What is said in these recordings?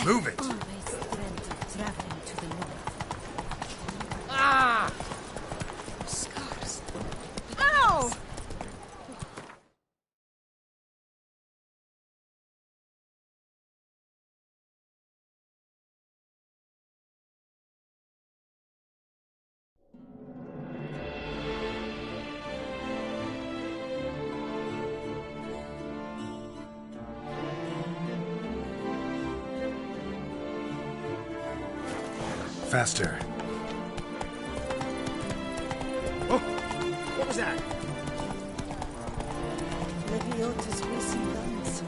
Move it! Always dreamt of traveling to the north. Ah! Scars. Ow! Faster. Oh! What was that? Leviota's racing guns.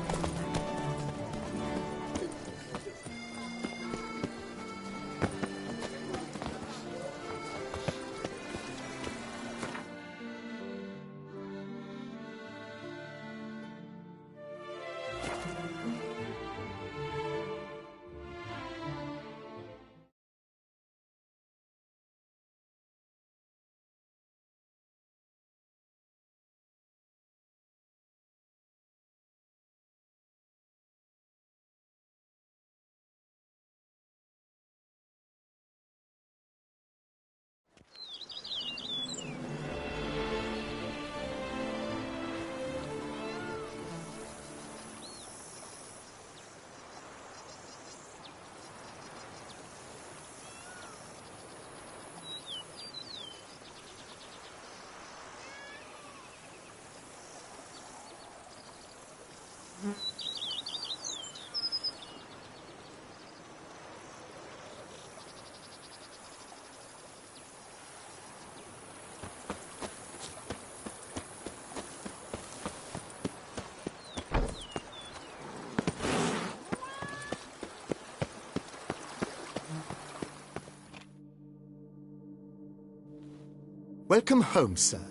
Welcome home, sir.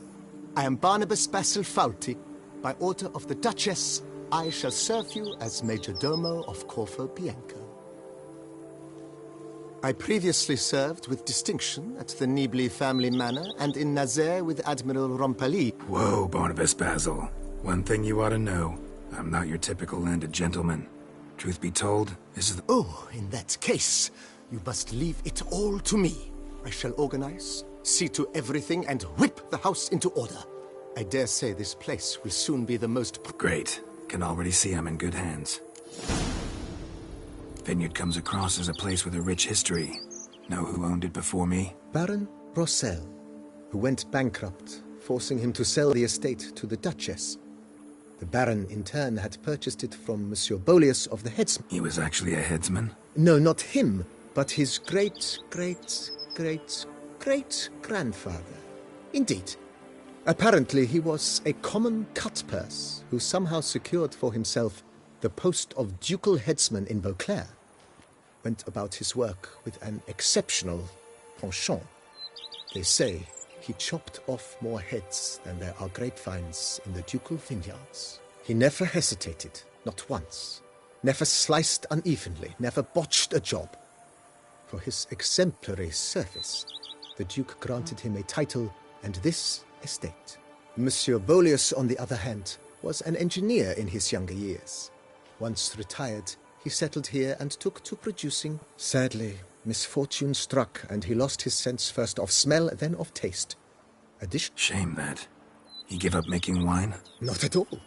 I am Barnabas Basil-Fawlty. By order of the Duchess, I shall serve you as Major Domo of Corvo Bianco. I previously served with distinction at the Nibli family manor and in Nazaire with Admiral Rompali. Whoa, Barnabas Basil. One thing you ought to know. I'm not your typical landed gentleman. Truth be told, this is the... Oh, in that case, you must leave it all to me. I shall organize, see to everything, and whip the house into order. I dare say this place will soon be the most... Great. Can already see I'm in good hands. Vineyard comes across as a place with a rich history. Know who owned it before me? Baron Rossel, who went bankrupt, forcing him to sell the estate to the Duchess. The Baron, in turn, had purchased it from Monsieur Bolius of the Headsman. He was actually a headsman? No, not him, but his great-grandfather. Indeed. Apparently, he was a common cutpurse who somehow secured for himself the post of ducal headsman in Beauclair. Went about his work with an exceptional penchant. They say he chopped off more heads than there are grapevines in the ducal vineyards. He never hesitated, not once. Never sliced unevenly, never botched a job. For his exemplary service, the Duke granted him a title and this estate. Monsieur Bolius, on the other hand, was an engineer in his younger years. Once retired, he settled here and took to producing. Sadly, misfortune struck, and he lost his sense first of smell, then of taste. Shame that. He gave up making wine? Not at all.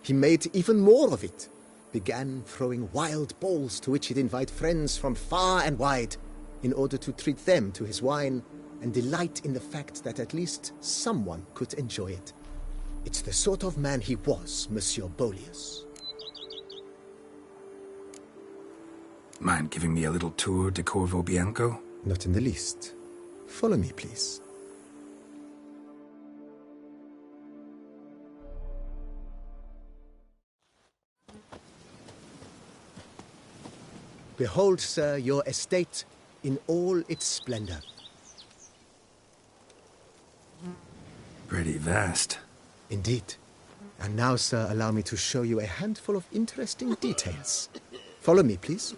He made even more of it. Began throwing wild balls to which he'd invite friends from far and wide, in order to treat them to his wine and delight in the fact that at least someone could enjoy it. It's the sort of man he was, Monsieur Bolius. Mind giving me a little tour de Corvo Bianco? Not in the least. Follow me, please. Behold, sir, your estate in all its splendor. Pretty vast. Indeed. And now, sir, allow me to show you a handful of interesting details. Follow me, please.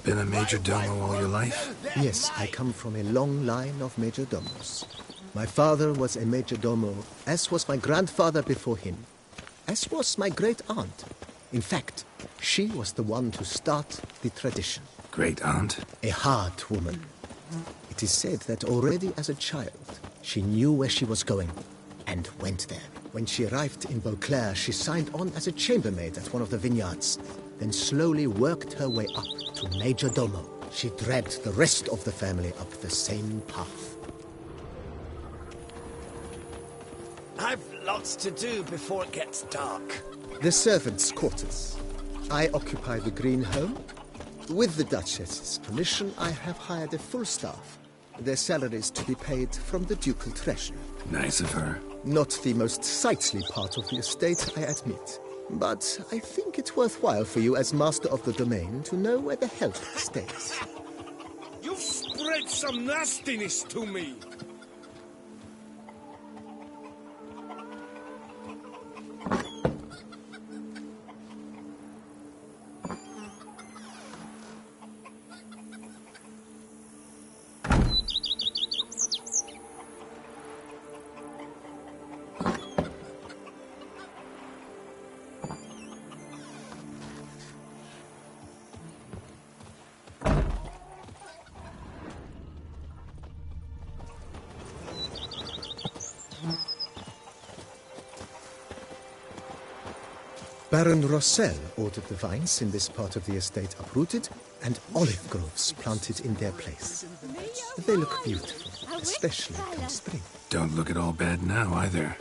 Been a major domo all your life? Yes, I come from a long line of major domos. My father was a major domo, as was my grandfather before him, as was my great aunt. In fact, she was the one to start the tradition. Great aunt? A hard woman. It is said that already as a child, she knew where she was going and went there. When she arrived in Beauclair, she signed on as a chambermaid at one of the vineyards, then slowly worked her way up to Major Domo. She dragged the rest of the family up the same path. I've lots to do before it gets dark. The servants' quarters. I occupy the green home. With the Duchess's permission, I have hired a full staff. Their salaries to be paid from the ducal treasury. Nice of her. Not the most sightly part of the estate, I admit. But I think it's worthwhile for you as master of the domain to know where the help stays. You've spread some nastiness to me. Baron Rossel ordered the vines in this part of the estate uprooted and olive groves planted in their place. They look beautiful, especially come spring. Don't look at all bad now, either.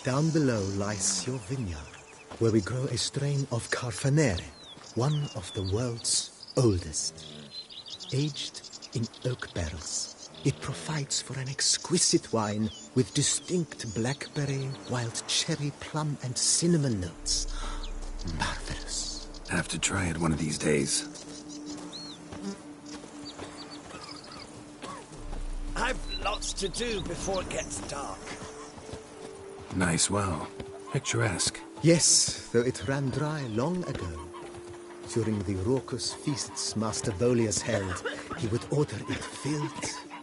Down below lies your vineyard, where we grow a strain of Carfanere, one of the world's oldest. Aged in oak barrels, it provides for an exquisite wine with distinct blackberry, wild cherry, plum, and cinnamon notes. Marvelous. Have to try it one of these days. I've lots to do before it gets dark. Nice well. Picturesque. Yes, though it ran dry long ago. During the raucous feasts Master Bolius held, he would order it filled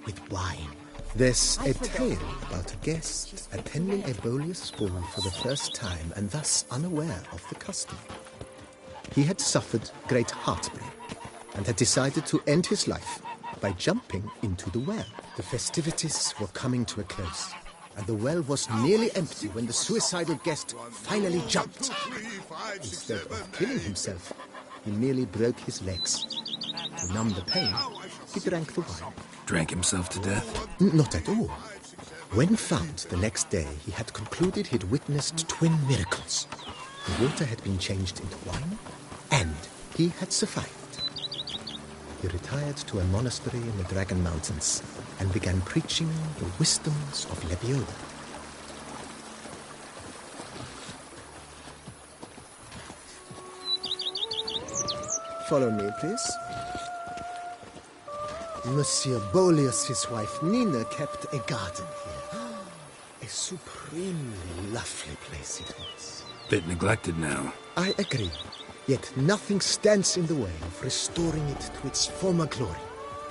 with wine. There's a tale about a guest attending a Bolius ball for the first time and thus unaware of the custom. He had suffered great heartbreak and had decided to end his life by jumping into the well. The festivities were coming to a close, and the well was nearly empty when the suicidal guest finally jumped. Instead of killing himself, he merely broke his legs. To numb the pain, he drank the wine. Drank himself to death? Not at all. When found the next day, he had concluded he'd witnessed twin miracles. The water had been changed into wine, and he had survived. He retired to a monastery in the Dragon Mountains and began preaching the wisdoms of Lebioda. Follow me, please. Monsieur Bolius' wife Nina kept a garden here. A supremely lovely place it was. Bit neglected now. I agree. Yet nothing stands in the way of restoring it to its former glory,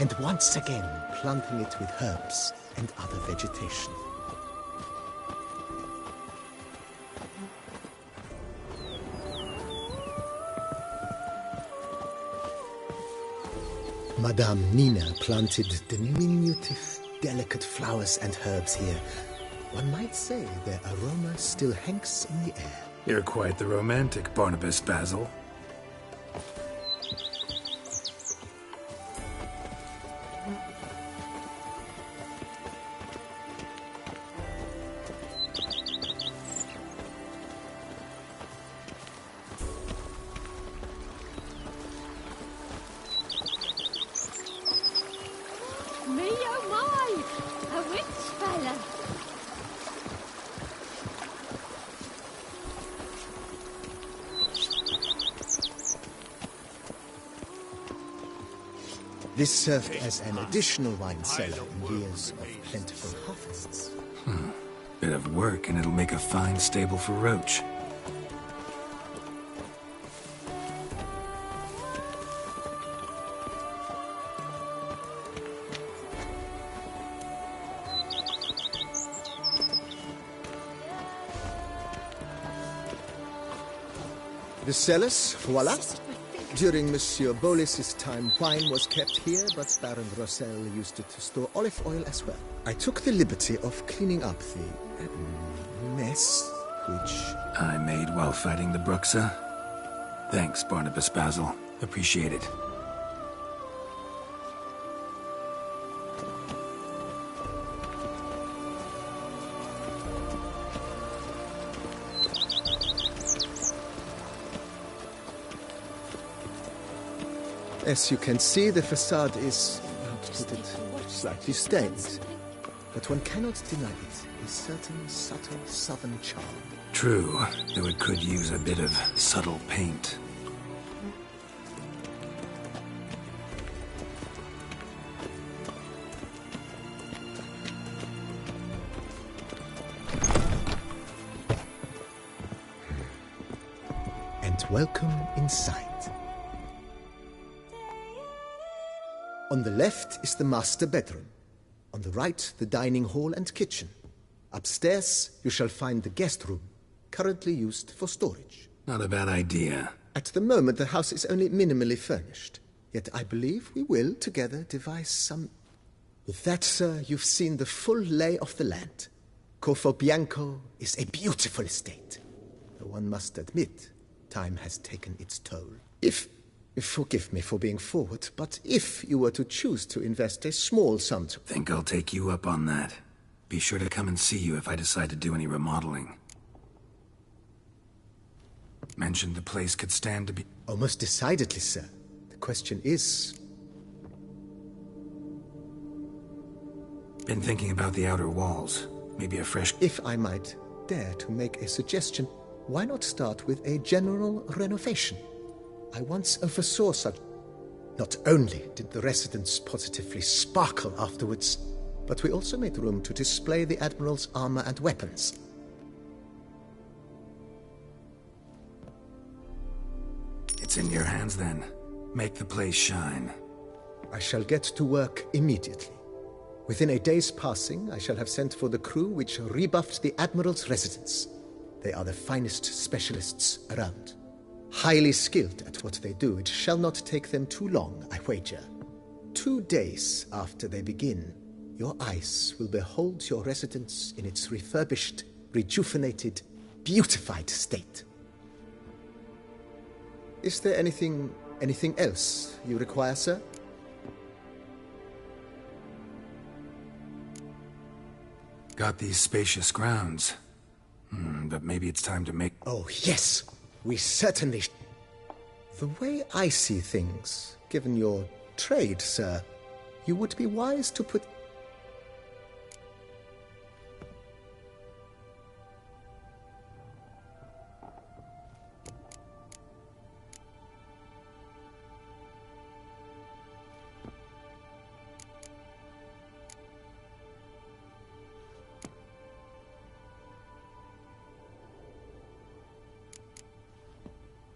and once again planting it with herbs and other vegetation. Madame Nina planted diminutive, delicate flowers and herbs here. One might say their aroma still hangs in the air. You're quite the romantic, Barnabas Basil. Me oh my! A rich fella! This served as an additional wine cellar in years of plentiful harvests. Bit of work and it'll make a fine stable for Roach. The cellars, voila. During Monsieur Bolis's time, wine was kept here, but Baron Rossel used it to store olive oil as well. I took the liberty of cleaning up the mess, which... I made while fighting the Bruxa. Thanks, Barnabas Basil. Appreciate it. As you can see, the facade is, how to put it, slightly stained. But one cannot deny it, a certain subtle southern charm. True, though it could use a bit of subtle paint. And welcome inside. On the left is the master bedroom. On the right, the dining hall and kitchen. Upstairs, you shall find the guest room, currently used for storage. Not a bad idea. At the moment, the house is only minimally furnished. Yet I believe we will, together, devise some... With that, sir, you've seen the full lay of the land. Corvo Bianco is a beautiful estate. Though one must admit, time has taken its toll. Forgive me for being forward, but if you were to choose to invest a small sum to... Think I'll take you up on that. Be sure to come and see you if I decide to do any remodeling. Mentioned the place could stand to be... Oh, most decidedly, sir. The question is... Been thinking about the outer walls. Maybe a fresh... If I might dare to make a suggestion, why not start with a general renovation? I once oversaw such... Not only did the residence positively sparkle afterwards, but we also made room to display the Admiral's armor and weapons. It's in your hands then. Make the place shine. I shall get to work immediately. Within a day's passing, I shall have sent for the crew which rebuffed the Admiral's residence. They are the finest specialists around. Highly skilled at what they do, it shall not take them too long, I wager. 2 days after they begin, your eyes will behold your residence in its refurbished, rejuvenated, beautified state. Is there anything else you require, sir? Got these spacious grounds. But maybe it's time to make... Oh, yes! We certainly... The way I see things, given your trade, sir, you would be wise to put...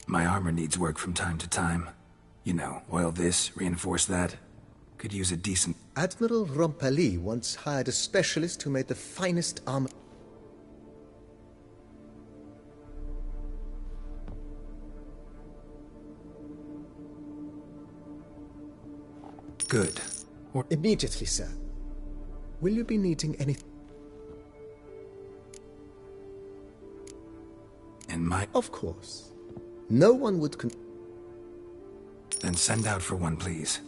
My armor needs work from time to time. You know, oil this, reinforce that. Could use a decent... Admiral Rompali once hired a specialist who made the finest armor... Good. Immediately, sir. Will you be needing any... And my... Of course. No one would Then send out for one, please.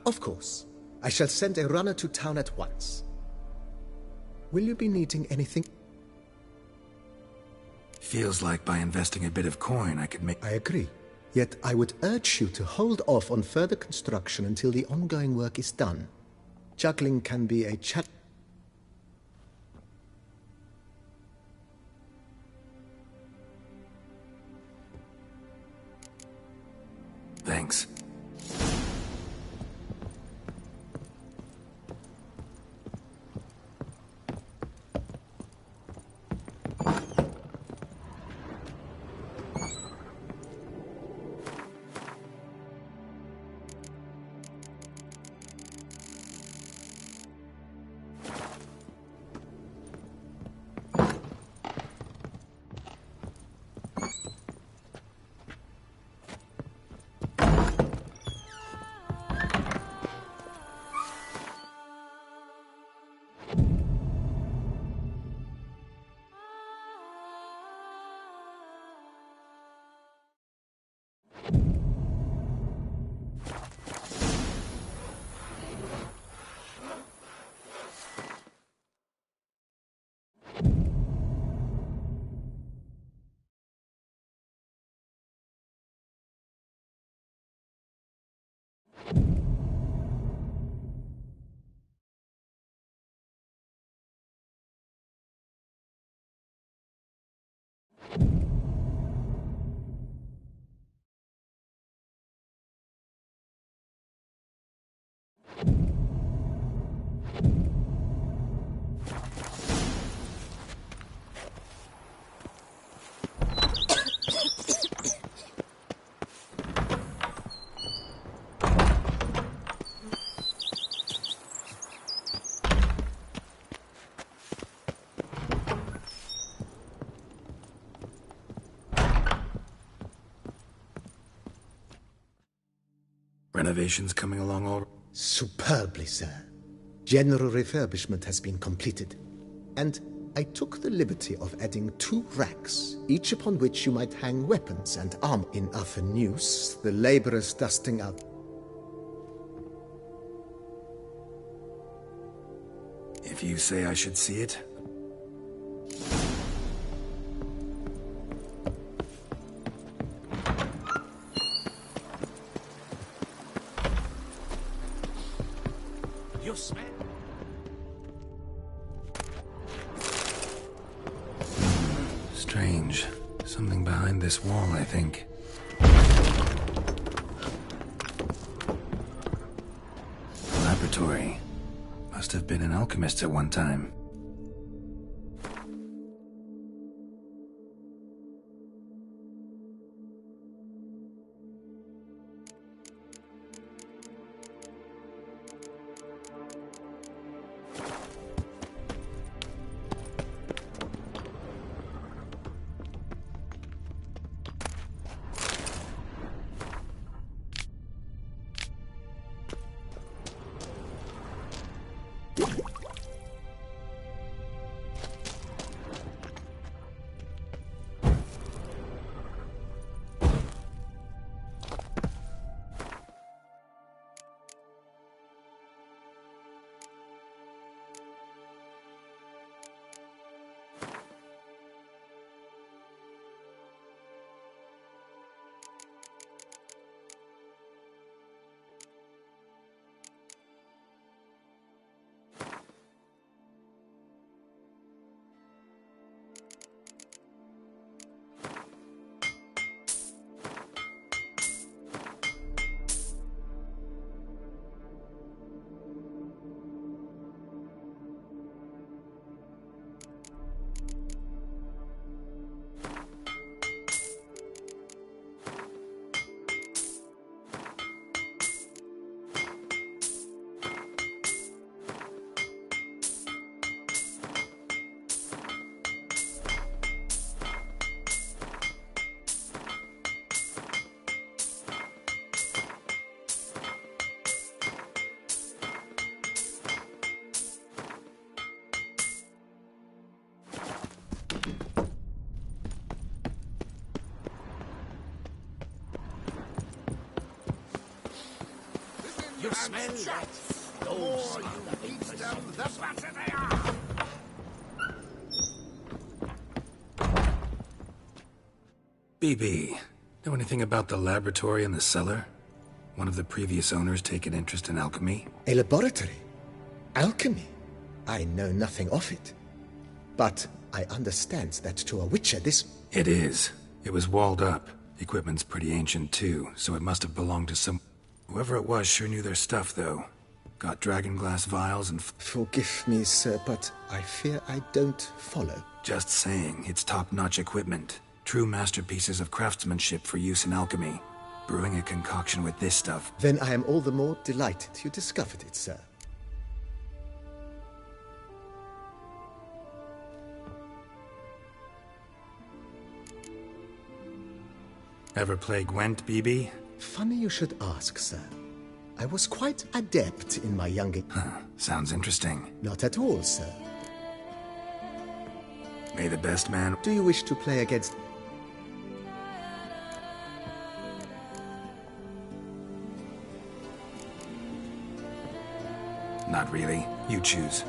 Of course. I shall send a runner to town at once. Will you be needing anything? Feels like by investing a bit of coin I could make... I agree. Yet I would urge you to hold off on further construction until the ongoing work is done. Juggling can be a Thanks. renovations coming along all... Superbly, sir. General refurbishment has been completed. And I took the liberty of adding 2 racks, each upon which you might hang weapons and armor. In Athenus, the laborers dusting out. If you say I should see it... You smell? Strange. Something behind this wall, I think. Laboratory. Must have been an alchemist at one time. You smell that? Those are the things of the better they are! BB, know anything about the laboratory in the cellar? One of the previous owners take an interest in alchemy? A laboratory? Alchemy? I know nothing of it. But I understand that to a witcher this... It is. It was walled up. Equipment's pretty ancient too, so it must have belonged to some... Whoever it was sure knew their stuff, though. Got dragon glass vials and... Forgive me, sir, but I fear I don't follow. Just saying, it's top-notch equipment. True masterpieces of craftsmanship for use in alchemy. Brewing a concoction with this stuff... Then I am all the more delighted you discovered it, sir. Ever play Gwent, BB? Funny you should ask, sir. I was quite adept in my younger... Sounds interesting. Not at all, sir. May the best man... Do you wish to play against... Not really. You choose.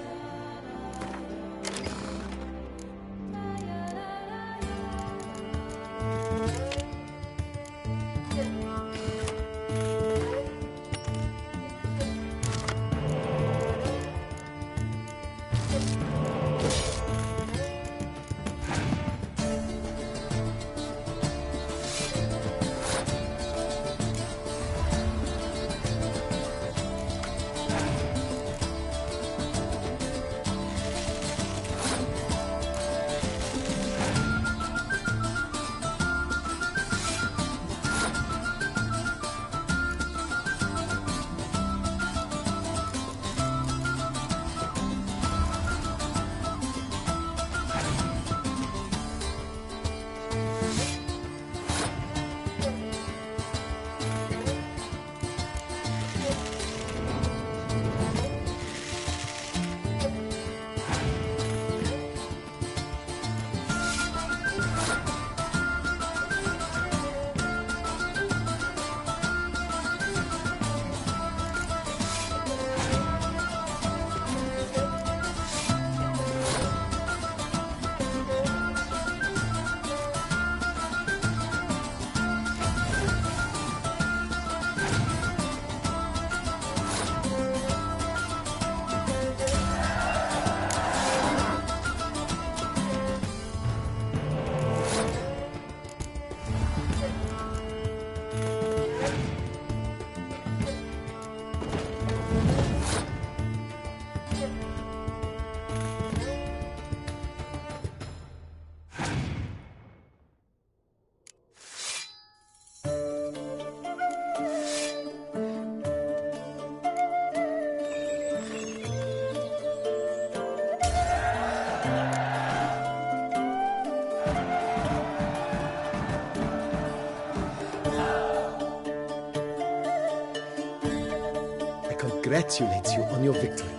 congratulate you on your victory.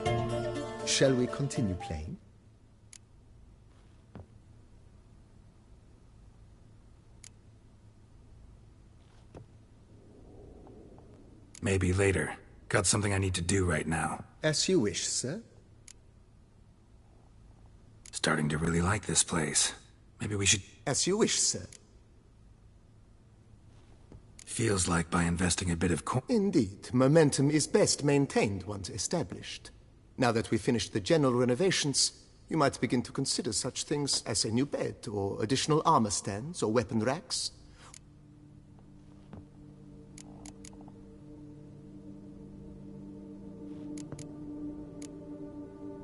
Shall we continue playing? Maybe later. Got something I need to do right now. As you wish, sir. Starting to really like this place. Maybe we should... As you wish, sir. Feels like by investing a bit of Indeed, momentum is best maintained once established. Now that we've finished the general renovations, you might begin to consider such things as a new bed, or additional armor stands, or weapon racks.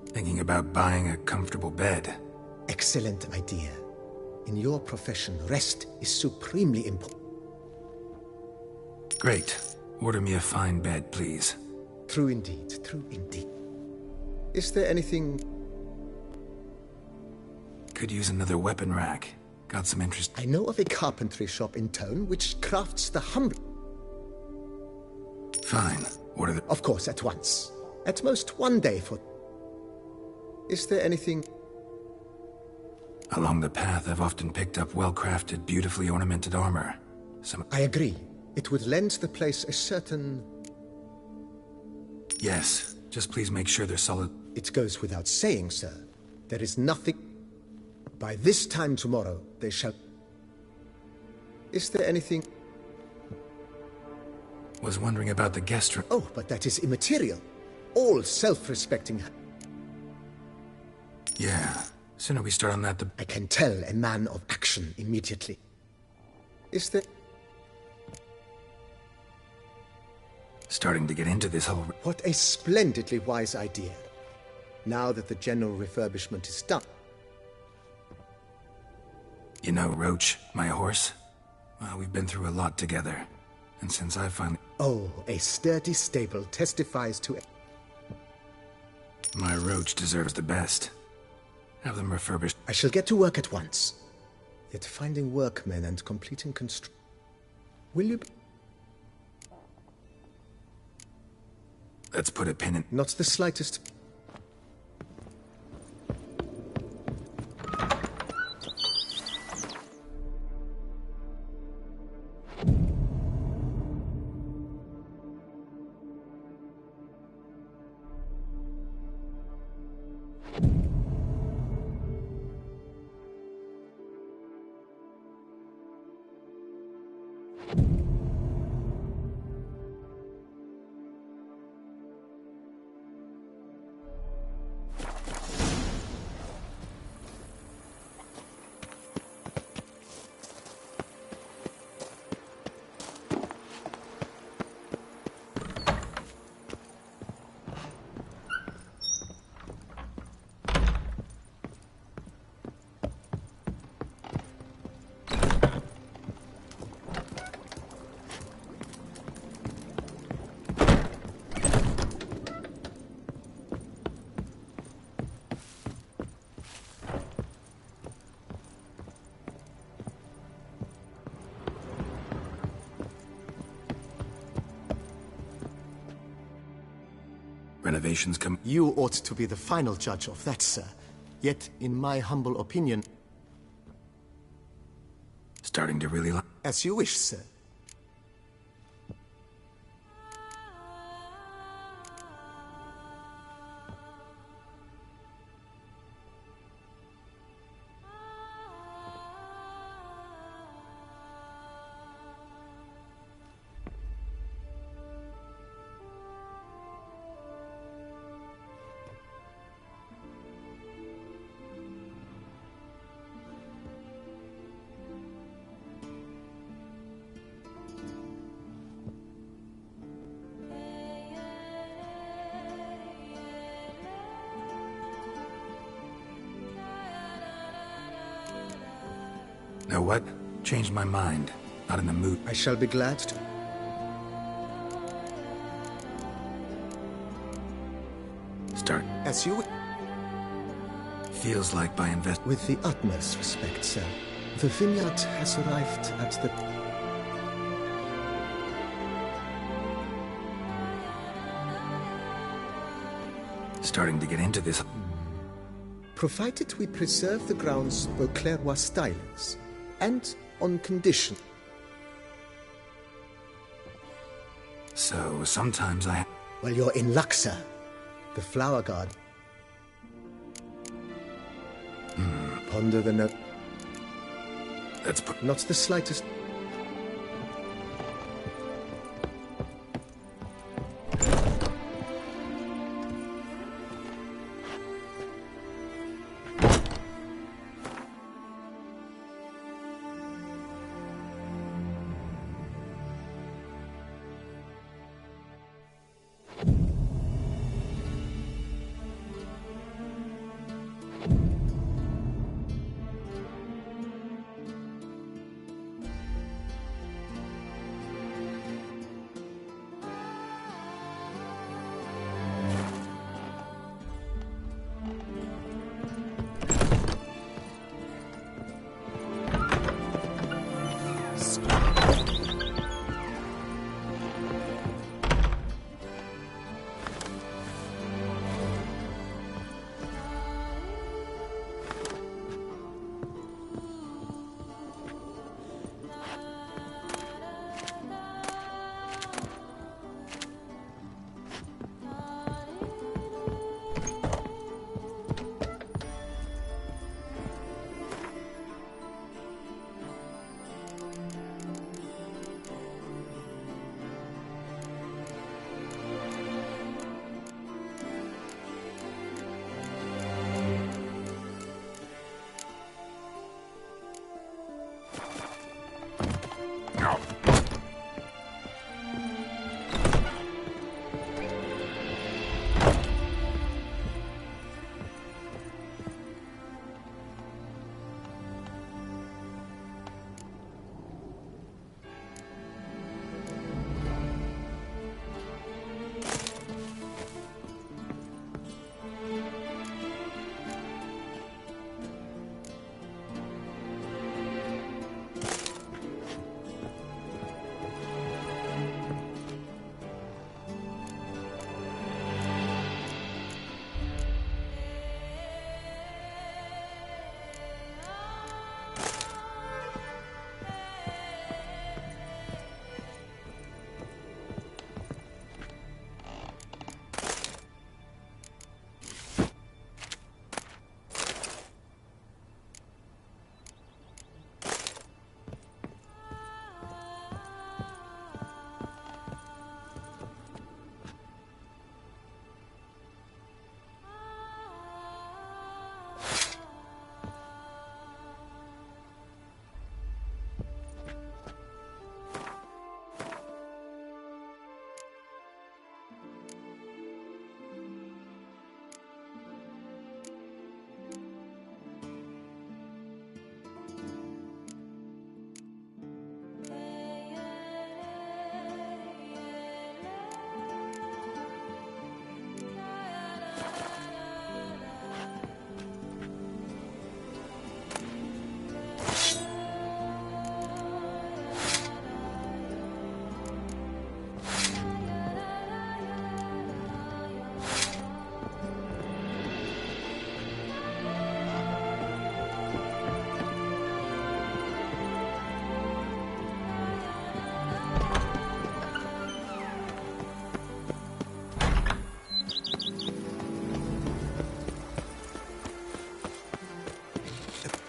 Thinking about buying a comfortable bed. Excellent idea. In your profession, rest is supremely important. Great. Order me a fine bed, please. True indeed, true indeed. Is there anything... Could use another weapon rack. Got some interest... I know of a carpentry shop in town which crafts the humble... Fine. Order the... Of course, at once. At most one day for... Is there anything... Along the path, I've often picked up well-crafted, beautifully ornamented armor. I agree. It would lend the place a certain... Yes. Just please make sure they're solid. It goes without saying, sir. There is nothing... By this time tomorrow, they shall... Is there anything... Was wondering about the guest room. Oh, but that is immaterial. All self-respecting... Yeah. Sooner we start on that, the... I can tell a man of action immediately. Is there... Starting to get into this whole... What a splendidly wise idea. Now that the general refurbishment is done. You know, Roach, my horse? Well, we've been through a lot together. And since I finally... Oh, a sturdy stable testifies to... My Roach deserves the best. Have them refurbished. I shall get to work at once. Yet finding workmen and completing Will you... Let's put a pin in... Not the slightest... Renovations come... You ought to be the final judge of that, sir. Yet, in my humble opinion... Starting to really like... As you wish, sir. Know what? Changed my mind. Not in the mood. I shall be glad to... Start. As you... Feels like by invest... With the utmost respect, sir. The vineyard has arrived at the... Starting to get into this. Provided we preserve the ground's Beauclairois stylings, and on condition. So sometimes I... Well, you're in luck, sir. The flower garden. Ponder the note. That's... put. Not the slightest.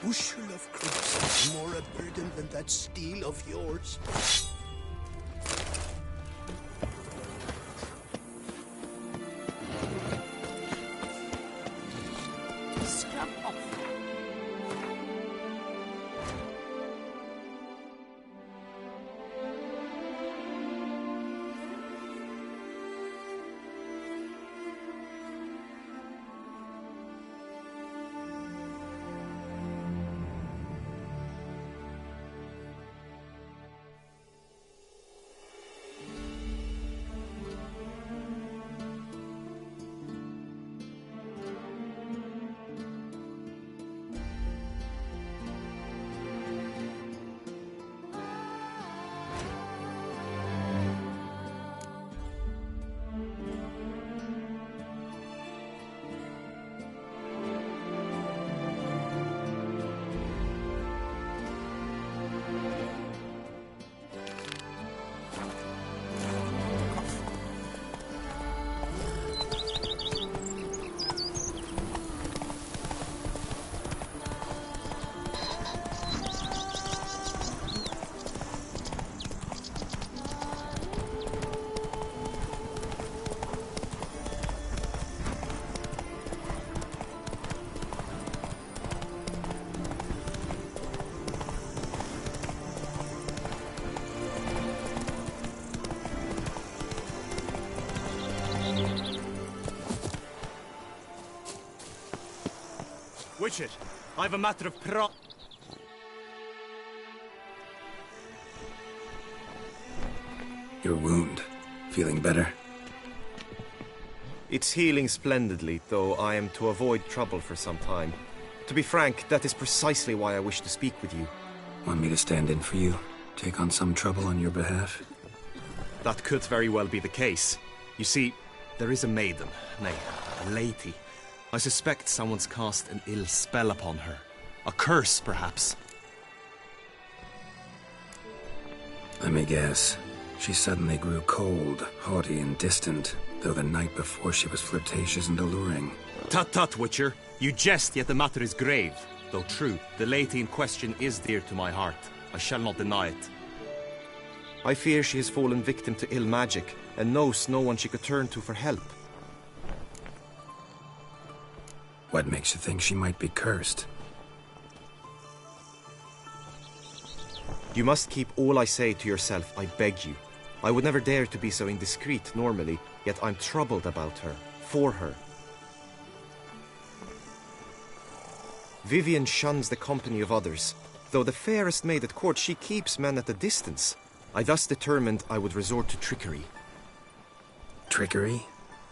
Bushel of crimson is more a burden than that steel of yours. Scrub off. Witcher, I've a matter of Your wound. Feeling better? It's healing splendidly, though I am to avoid trouble for some time. To be frank, that is precisely why I wish to speak with you. Want me to stand in for you? Take on some trouble on your behalf? That could very well be the case. You see, there is a maiden, nay, a lady. I suspect someone's cast an ill spell upon her. A curse, perhaps. Let me guess. She suddenly grew cold, haughty, and distant, though the night before she was flirtatious and alluring. Tut tut, Witcher. You jest, yet the matter is grave. Though true, the lady in question is dear to my heart. I shall not deny it. I fear she has fallen victim to ill magic, and knows no one she could turn to for help. What makes you think she might be cursed? You must keep all I say to yourself, I beg you. I would never dare to be so indiscreet normally, yet I'm troubled about her, for her. Vivian shuns the company of others. Though the fairest maid at court, she keeps men at a distance. I thus determined I would resort to trickery. Trickery?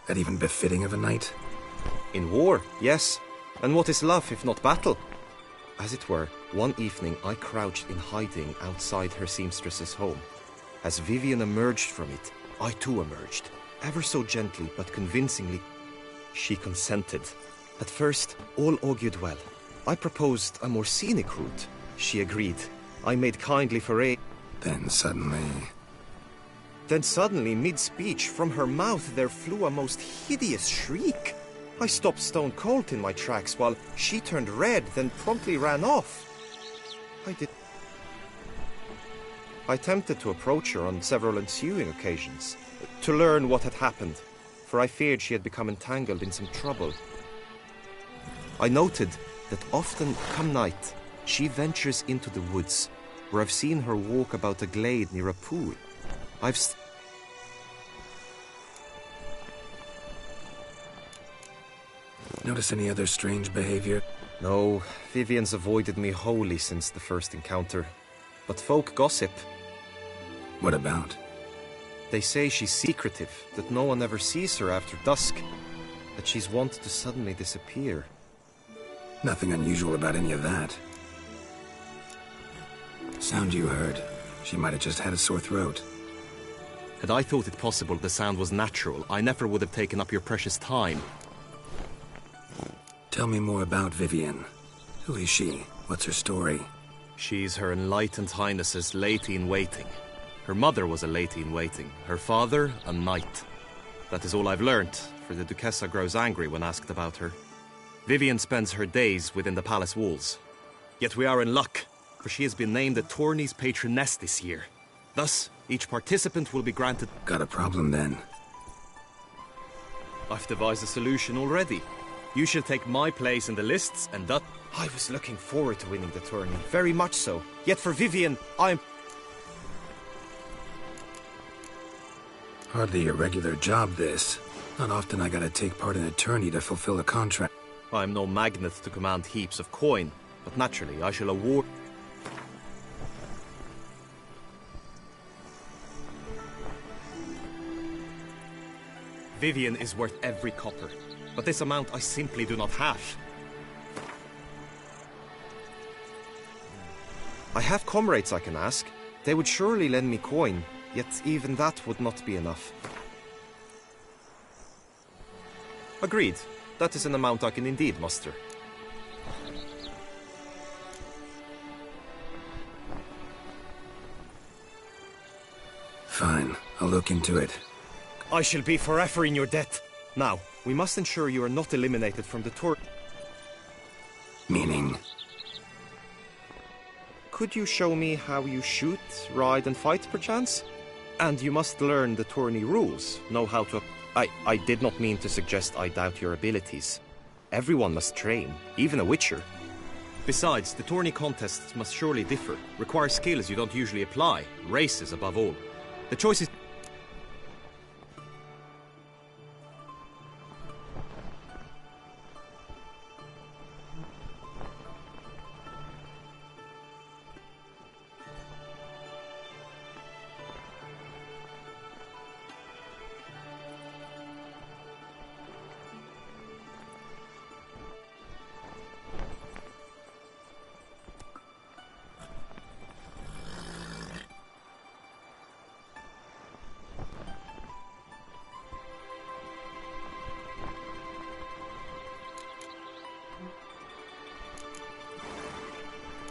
That even befitting of a knight? In war, yes. And what is love if not battle? As it were, one evening I crouched in hiding outside her seamstress's home. As Vivian emerged from it, I too emerged, ever so gently but convincingly. She consented. At first, all augured well. I proposed a more scenic route. She agreed. I made kindly foray. Then suddenly, mid-speech, from her mouth there flew a most hideous shriek. I stopped stone cold in my tracks while she turned red, then promptly ran off. I attempted to approach her on several ensuing occasions, to learn what had happened, for I feared she had become entangled in some trouble. I noted that often, come night, she ventures into the woods, where I've seen her walk about a glade near a pool. Notice any other strange behavior? No, Vivian's avoided me wholly since the first encounter. But folk gossip. What about? They say she's secretive, that no one ever sees her after dusk, that she's wont to suddenly disappear. Nothing unusual about any of that. Sound you heard. She might have just had a sore throat. Had I thought it possible the sound was natural, I never would have taken up your precious time. Tell me more about Vivian. Who is she? What's her story? She's Her Enlightened Highness's lady-in-waiting. Her mother was a lady-in-waiting. Her father, a knight. That is all I've learnt, for the Duchessa grows angry when asked about her. Vivian spends her days within the palace walls. Yet we are in luck, for she has been named the tourney's patroness this year. Thus, each participant will be granted... Got a problem then? I've devised a solution already. You shall take my place in the lists, and that... I was looking forward to winning the tourney, very much so. Yet for Vivian, I'm... Hardly a regular job, this. Not often I gotta take part in a tourney to fulfill a contract. I'm no magnet to command heaps of coin, but naturally I shall award... Vivian is worth every copper, but this amount I simply do not have. I have comrades I can ask. They would surely lend me coin, yet even that would not be enough. Agreed. That is an amount I can indeed muster. Fine. I'll look into it. I shall be forever in your debt. Now, we must ensure you are not eliminated from the tour... Meaning? Could you show me how you shoot, ride and fight, perchance? And you must learn the tourney rules, know how to... I did not mean to suggest I doubt your abilities. Everyone must train, even a witcher. Besides, the tourney contests must surely differ, require skills you don't usually apply, races above all. The choice is...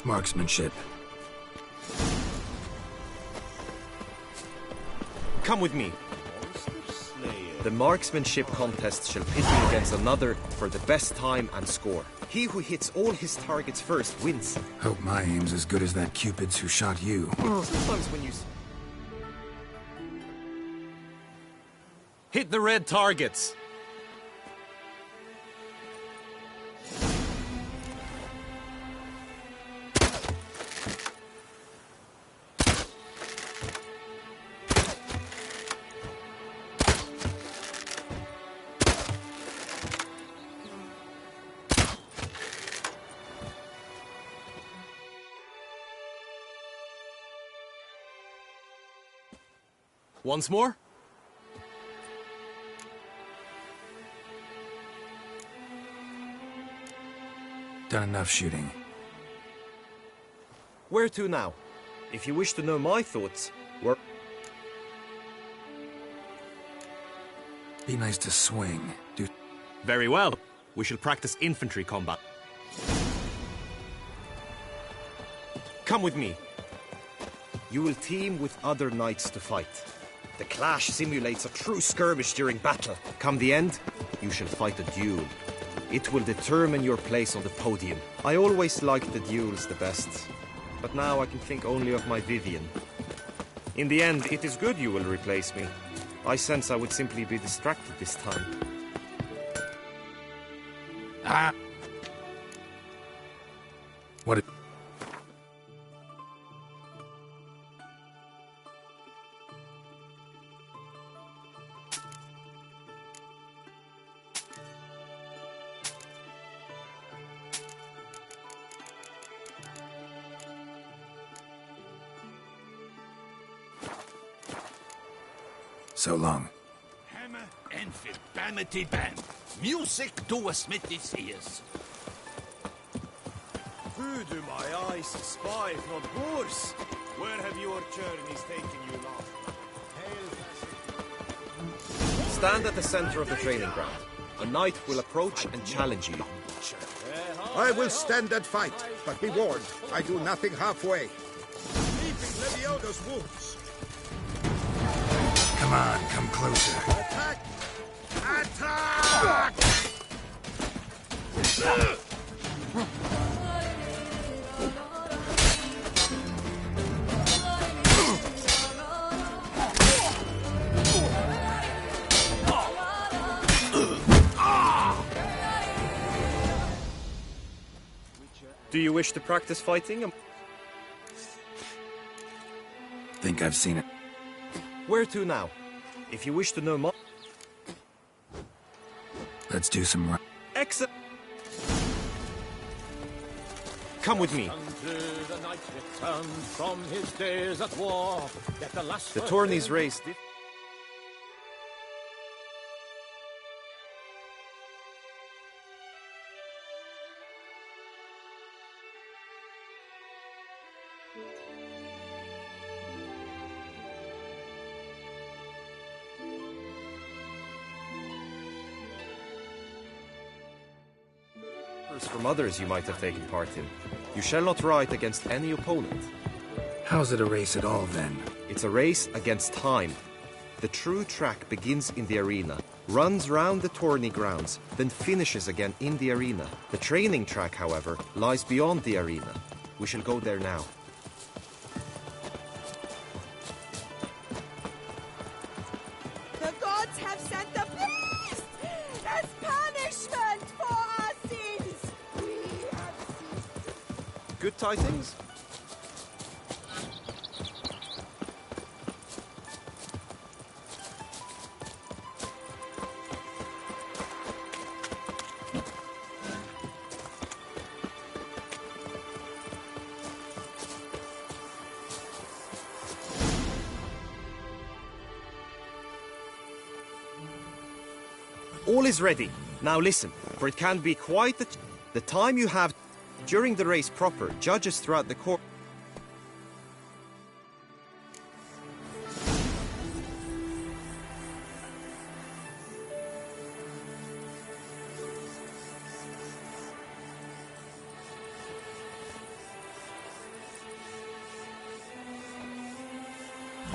Marksmanship. Come with me. The marksmanship contest shall pit you against another for the best time and score. He who hits all his targets first wins. Hope my aim's as good as that Cupid's who shot you. Sometimes when you... Hit the red targets! Once more? Done enough shooting. Where to now? If you wish to know my thoughts, where... Be nice to swing. Do... Very well. We shall practice infantry combat. Come with me. You will team with other knights to fight. The clash simulates a true skirmish during battle. Come the end, you shall fight a duel. It will determine your place on the podium. I always liked the duels the best, but now I can think only of my Vivian. In the end, it is good you will replace me. I sense I would simply be distracted this time. Ah! What? So long. Hammer and Bamity Bam. Music to a smithy's ears. Who do my eyes spy from Boers? Where have your journeys taken you long? Stand at the center of the training ground. A knight will approach and challenge you. I will stand and fight, but be warned, I do nothing halfway. Keeping Levioda's wounds. Come on, come closer. Attack! Attack! Do you wish to practice fighting? Think I've seen it. Where to now? If you wish to know more... Let's do some... Excellent! Come with me. The knight returned from his days at war. The tourney's race... from others you might have taken part in. You shall not ride against any opponent. How's it a race at all, then? It's a race against time. The true track begins in the arena, runs round the tourney grounds, then finishes again in the arena. The training track, however, lies beyond the arena. We shall go there now. The gods have sent a beast as punishment for our sins. We have ceased. Good tidings? All is ready. Now listen, for it can be quite the time you have during the race proper. Judges throughout the course.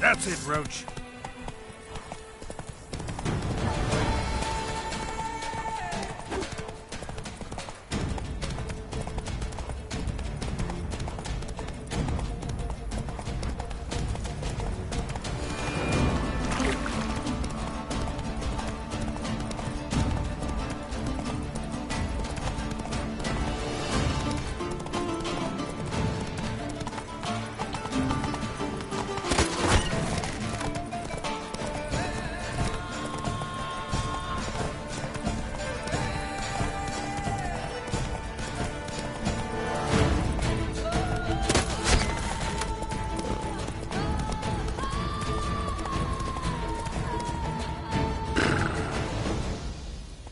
That's it, Roach.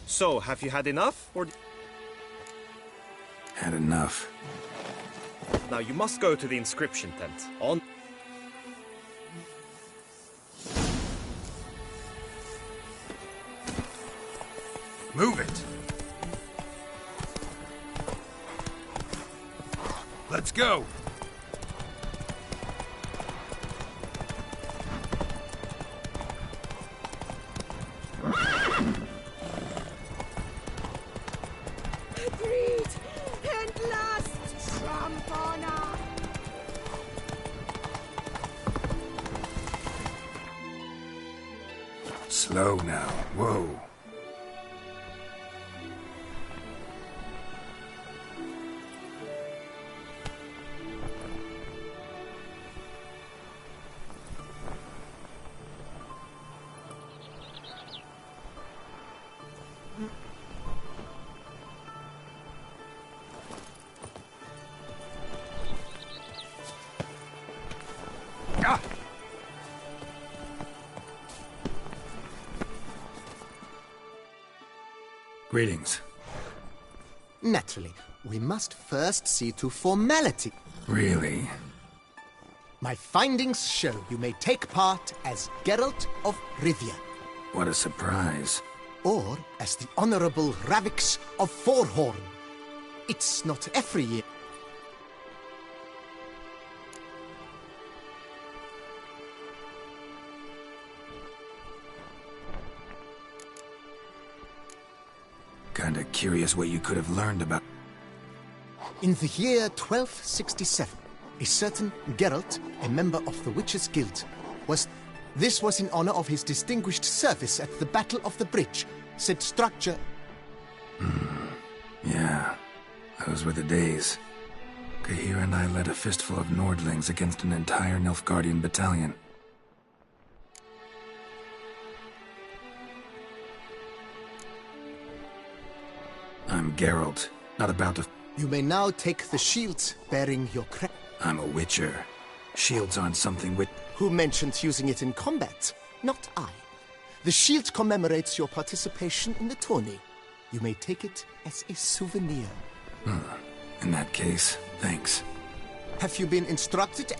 So, have you had enough, or... Had enough. Now, you must go to the inscription tent. On... Move it! Let's go! Agreed! And last, Trampona! Slow now. Whoa. Greetings. Naturally, we must first see to formality. Really? My findings show you may take part as Geralt of Rivia, What a surprise. or as the Honorable Ravix of Forhorn. It's not every year. Kinda curious what you could have learned about... In the year 1267, a certain Geralt, a member of the Witches' Guild, was... This was in honor of his distinguished service at the Battle of the Bridge. Said structure... Yeah, those were the days. Kahir and I led a fistful of Nordlings against an entire Nilfgaardian battalion. I'm Geralt, not about to... You may now take the shields bearing your crest. I'm a witcher. Shields aren't something with... Who mentioned using it in combat? Not I. The shield commemorates your participation in the tourney. You may take it as a souvenir. In that case, thanks. Have you been instructed?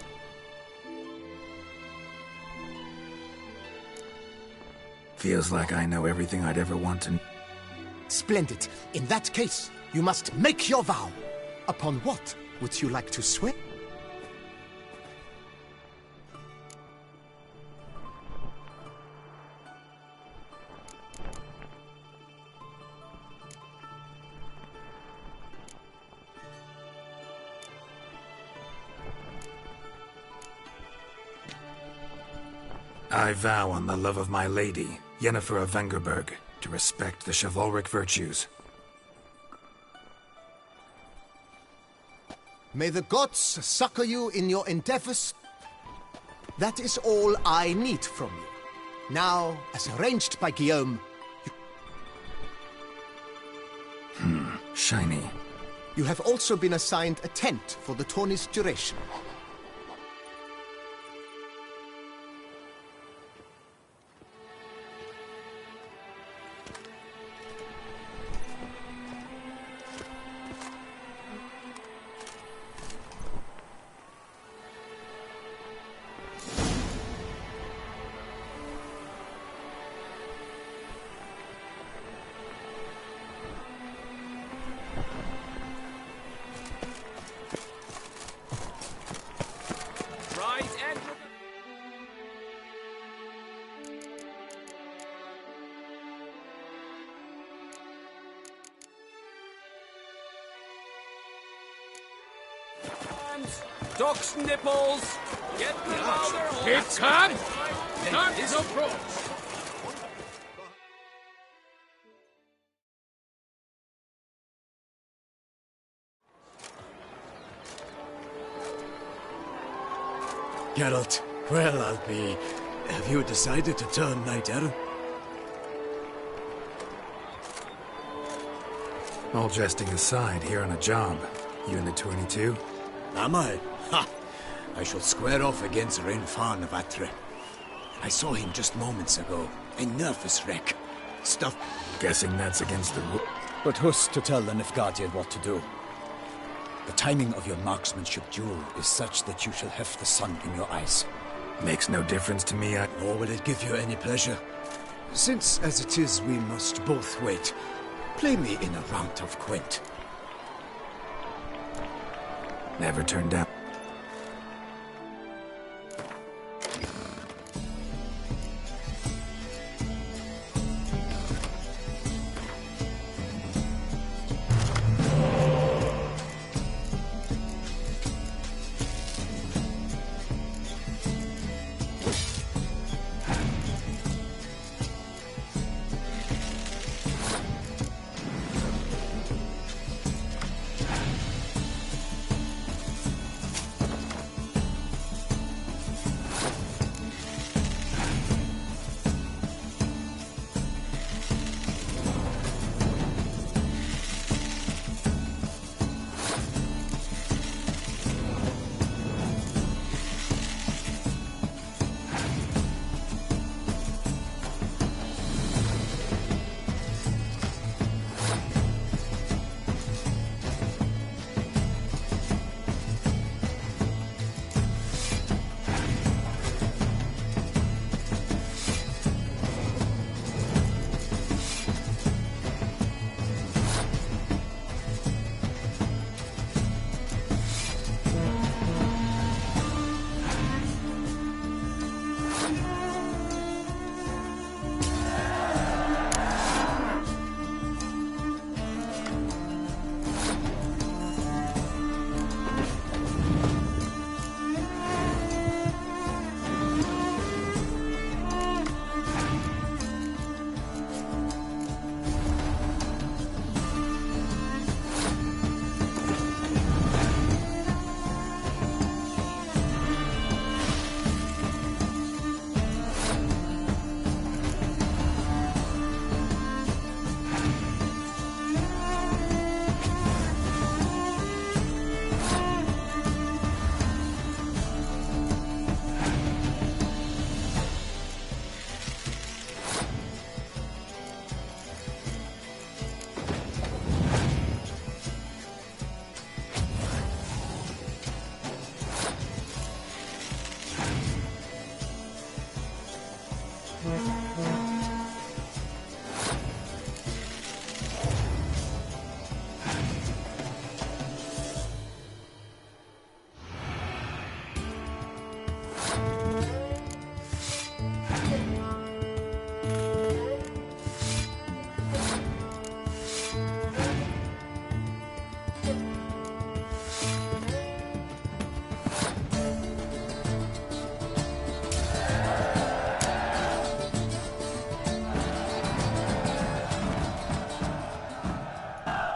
Feels like I know everything I'd ever want to... Splendid. In that case, you must make your vow. Upon what would you like to swear? I vow on the love of my lady, Yennefer of Vengerberg, to respect the chivalric virtues. May the gods succor you in your endeavors. That is all I need from you. Now, as arranged by Guillaume... Shiny. You have also been assigned a tent for the tourney's duration. Ducks nipples! Get the louder! It's come! Not so close! Geralt, well, I'll be... Have you decided to turn knight errant? All jesting aside, here on a job. You in the 22? Am I? Ha! I shall square off against Renfan of Atre. I saw him just moments ago. A nervous wreck. Stuff... Guessing that's against the rule. But who's to tell the Nilfgaardian what to do? The timing of your marksmanship duel is such that you shall have the sun in your eyes. Makes no difference to me, Nor will it give you any pleasure. Since, as it is, we must both wait, play me in a round of Gwent. Never turned down.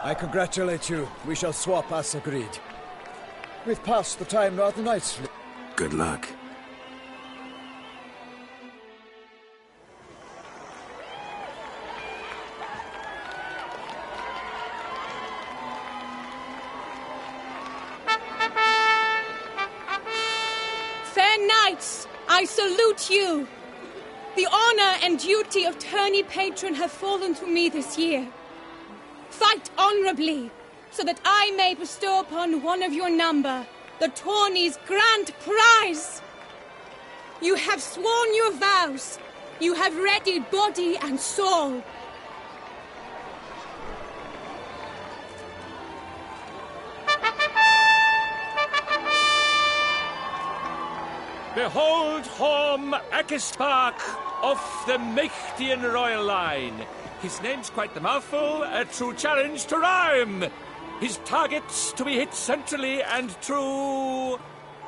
I congratulate you. We shall swap as agreed. We've passed the time rather nicely. Good luck. Fair knights, I salute you. The honor and duty of tourney patron have fallen to me this year. Fight honorably, so that I may bestow upon one of your number the tourney's grand prize. You have sworn your vows. You have readied body and soul. Behold Horm Akispark of the Mechthian royal line. His name's quite the mouthful, a true challenge to rhyme. His targets to be hit centrally and true.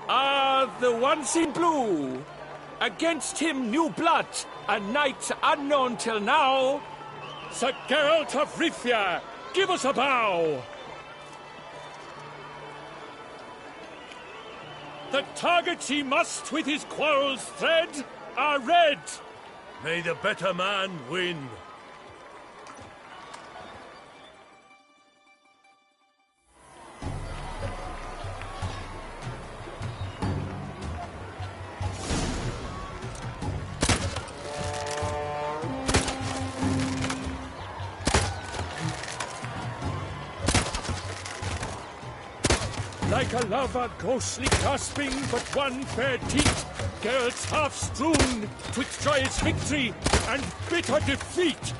are the ones in blue. Against him, new blood, a knight unknown till now. Sir Geralt of Rivia, give us a bow. The targets he must with his quarrels thread are red. May the better man win. Like a lover ghostly gasping but one fair teat, Geralt's half strewn twixt joyous victory and bitter defeat.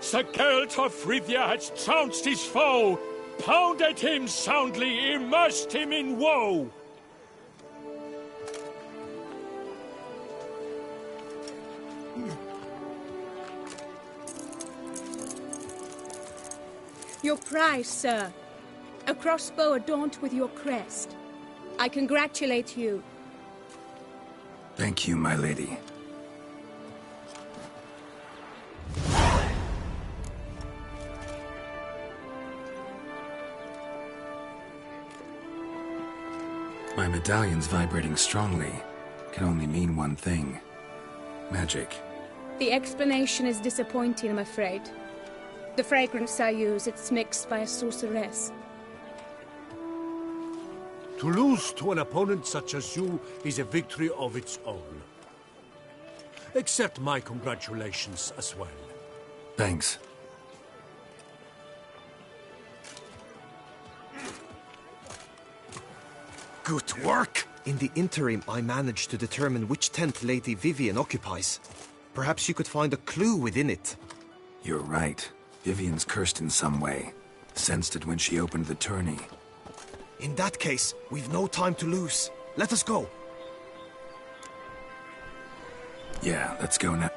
Sir Geralt of Rivia has trounced his foe, pounded him soundly, immersed him in woe. Your prize, sir. A crossbow adorned with your crest. I congratulate you. Thank you, my lady. My medallion's vibrating strongly. Can only mean one thing. Magic. The explanation is disappointing, I'm afraid. The fragrance I use, it's mixed by a sorceress. To lose to an opponent such as you is a victory of its own. Accept my congratulations as well. Thanks. Good work! In the interim, I managed to determine which tent Lady Vivian occupies. Perhaps you could find a clue within it. You're right. Vivian's cursed in some way. Sensed it when she opened the tourney. In that case, we've no time to lose. Let us go. Yeah, let's go now.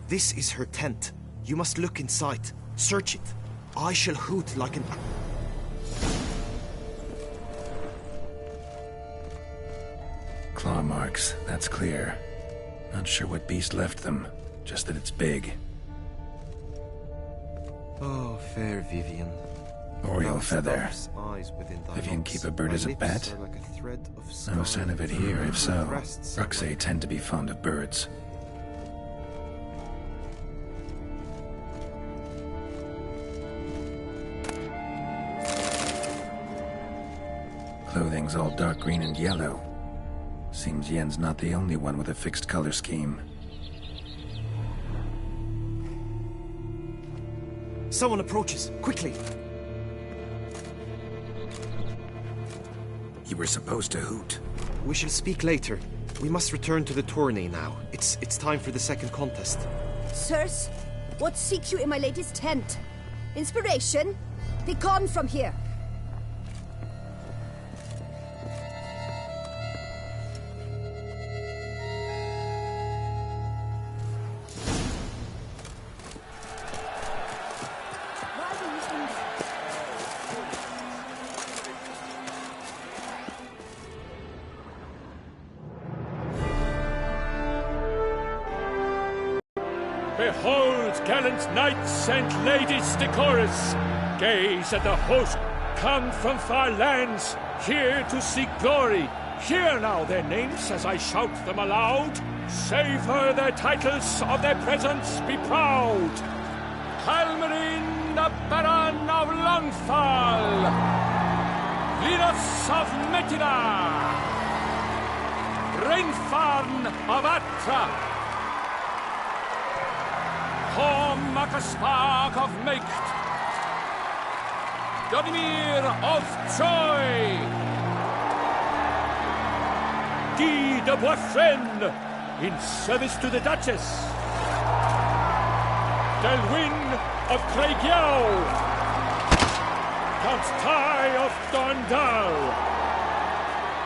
This is her tent. You must look inside. Search it. I shall hoot like an... Claw marks, that's clear. Not sure what beast left them, just that it's big. Oh, fair Vivian. Oriole feather. Vivian keep a bird as a pet? No sign of it here, if so. Bruxay tend to be fond of birds. Clothing's all dark green and yellow. Seems Yen's not the only one with a fixed color scheme. Someone approaches. Quickly! You were supposed to hoot. We shall speak later. We must return to the tourney now. It's time for the second contest. Sirs, what seek you in my lady's tent? Inspiration? Be gone from here! Behold, gallant knights and ladies decorous, gaze at the host come from far lands, here to seek glory. Hear now their names as I shout them aloud. Savor their titles, of their presence be proud. Halmarin, the Baron of Longfall, Linus of Metina, Reinfarn of Atra, Makaspark of Meicht, Donimir of Troy, Guy de Boisfriend, in service to the Duchess. Delwyn of Creigiau, Count Tai of Dondal,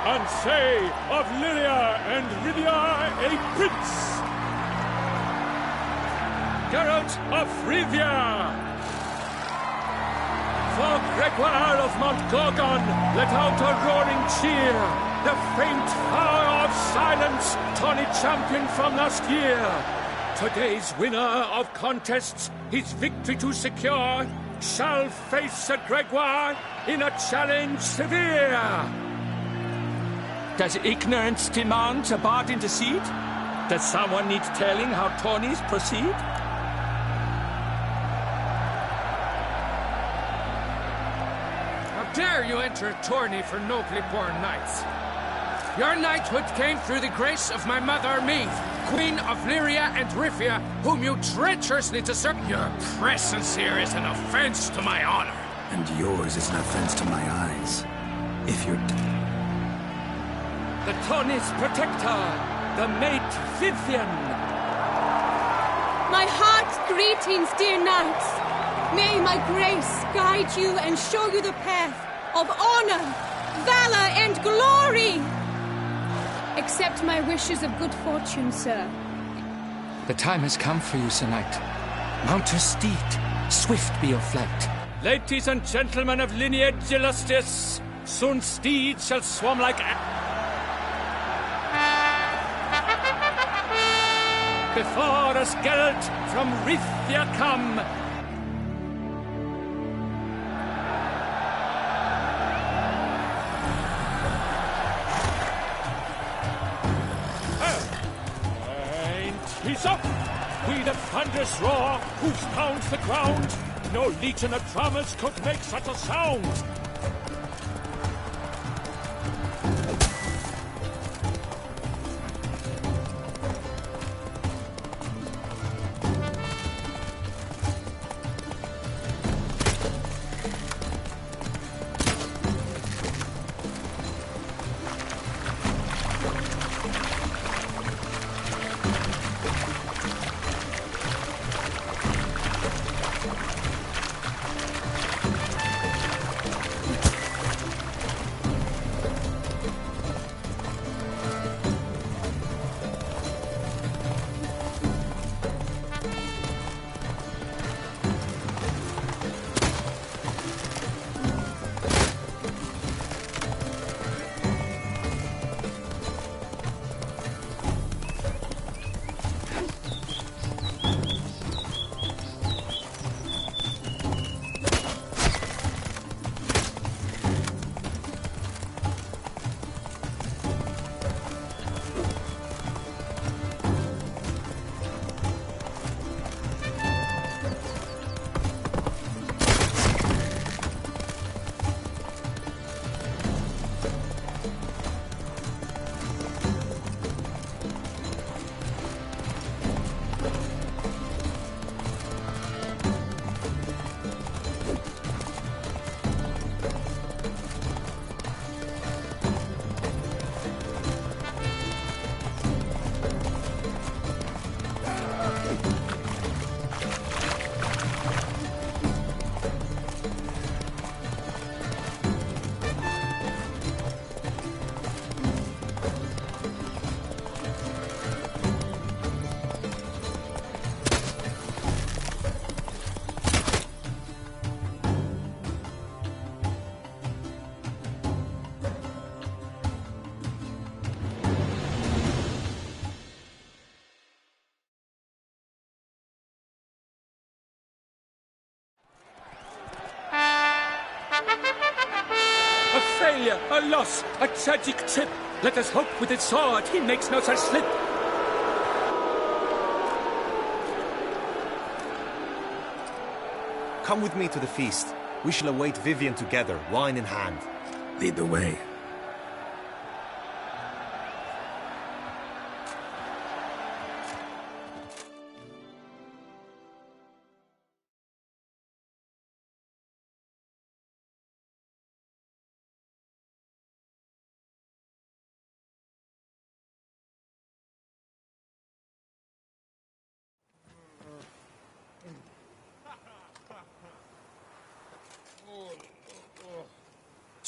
Ansay of Lyria and Rivia a prince, Geralt of Rivia. For Gregoire of Montgorgon, let out a roaring cheer, the faint power of silence, tawny champion from last year. Today's winner of contests, his victory to secure, shall face Sir Gregoire in a challenge severe. Does ignorance demand a bard intercede? Does someone need telling how tourneys proceed? How dare you enter a tourney for nobly born knights? Your knighthood came through the grace of my mother Meath, Queen of Lyria and Rivia, whom you treacherously desert. Your presence here is an offense to my honor. And yours is an offense to my eyes. If you're... The tourney's protector, the mate Vivian. My heart's greetings, dear knights. May my grace guide you and show you the path of honor, valor, and glory. Accept my wishes of good fortune, sir. The time has come for you, Sir Knight. Mount your steed. Swift be your flight. Ladies and gentlemen of lineage illustrious, soon steeds shall swarm like... Before us Geralt from Rithia come. He's up! We the thunderous roar, whose pounds the ground. No legion of drummers could make such a sound. Failure, a loss, a tragic trip. Let us hope with his sword he makes no such slip. Come with me to the feast. We shall await Vivian together, wine in hand. Lead the way.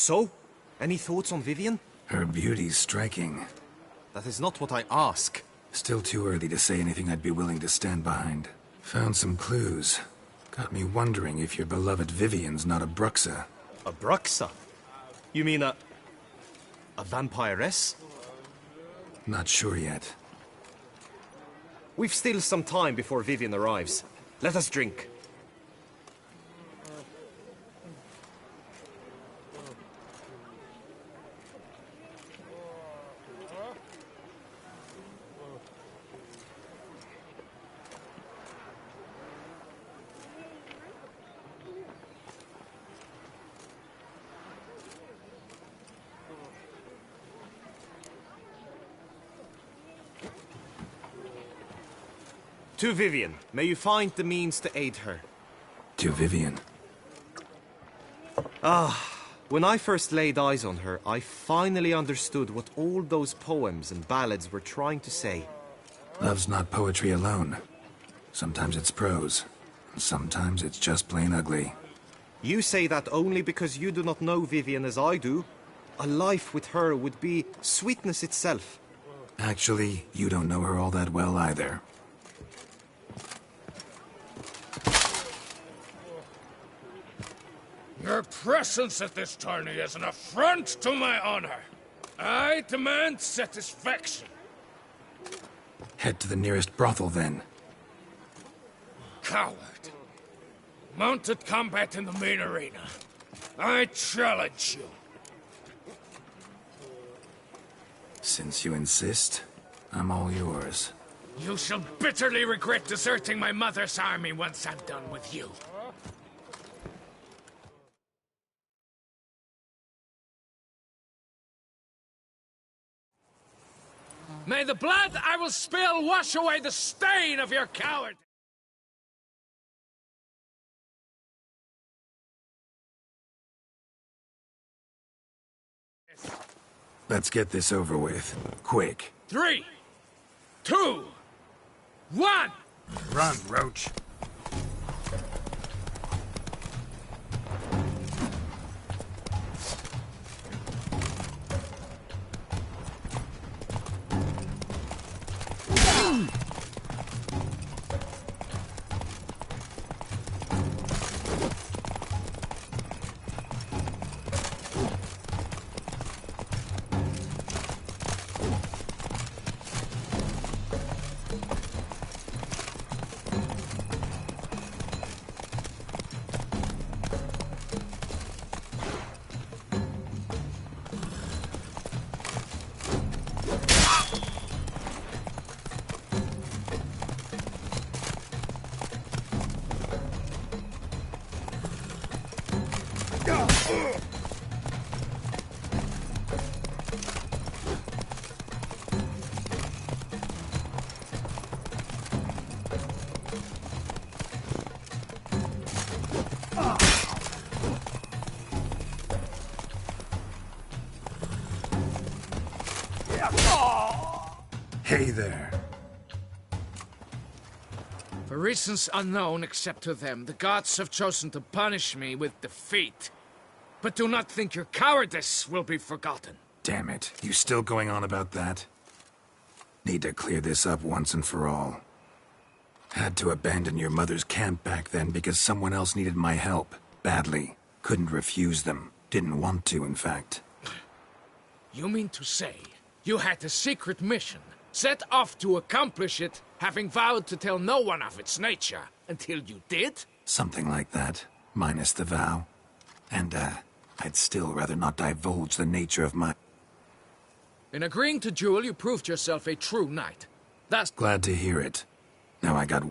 So? Any thoughts on Vivian? Her beauty's striking. That is not what I ask. Still too early to say anything I'd be willing to stand behind. Found some clues. Got me wondering if your beloved Vivian's not a Bruxa. A Bruxa? You mean a vampiress? Not sure yet. We've still some time before Vivian arrives. Let us drink. To Vivian, may you find the means to aid her. To Vivian. When I first laid eyes on her, I finally understood what all those poems and ballads were trying to say. Love's not poetry alone. Sometimes it's prose, and sometimes it's just plain ugly. You say that only because you do not know Vivian as I do. A life with her would be sweetness itself. Actually, you don't know her all that well either. Your presence at this tourney is an affront to my honor. I demand satisfaction. Head to the nearest brothel, then. Coward. Mounted combat in the main arena. I challenge you. Since you insist, I'm all yours. You shall bitterly regret deserting my mother's army once I'm done with you. May the blood I will spill wash away the stain of your cowardice! Let's get this over with. Quick. 3, 2, 1! Run, Roach. Hey there. For reasons unknown except to them, the gods have chosen to punish me with defeat. But do not think your cowardice will be forgotten. Damn it. You still going on about that? Need to clear this up once and for all. Had to abandon your mother's camp back then because someone else needed my help. Badly. Couldn't refuse them. Didn't want to, in fact. You mean to say you had a secret mission, set off to accomplish it, having vowed to tell no one of its nature, until you did? Something like that. Minus the vow. And, I'd still rather not divulge the nature of my... In agreeing to duel, you proved yourself a true knight. That's... Glad to hear it. Now I got...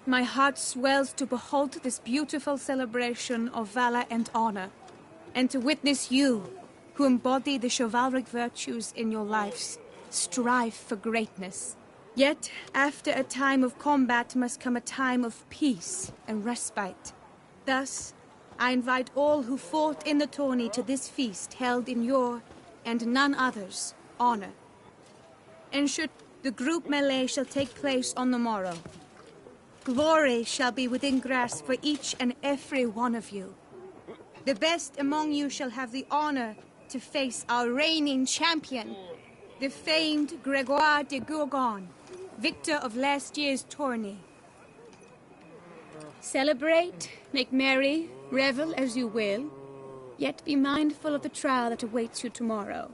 My heart swells to behold this beautiful celebration of valor and honor, and to witness you, who embody the chivalric virtues in your lives, strive for greatness. Yet, after a time of combat must come a time of peace and respite. Thus, I invite all who fought in the tourney to this feast held in your, and none other's, honor. And should the group melee shall take place on the morrow. Glory shall be within grasp for each and every one of you. The best among you shall have the honor to face our reigning champion, the famed Gregoire de Gourgon, victor of last year's tourney. Celebrate, make merry, revel as you will, yet be mindful of the trial that awaits you tomorrow.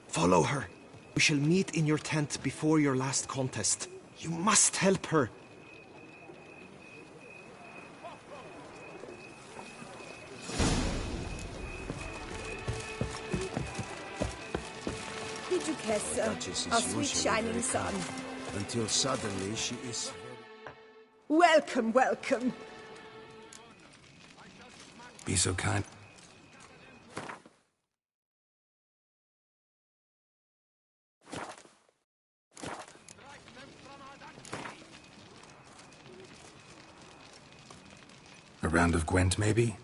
Follow her. We shall meet in your tent before your last contest. You must help her. Duchess, our sweet shining sun. Until suddenly she is... Welcome, welcome. Be so kind. A round of Gwent, maybe?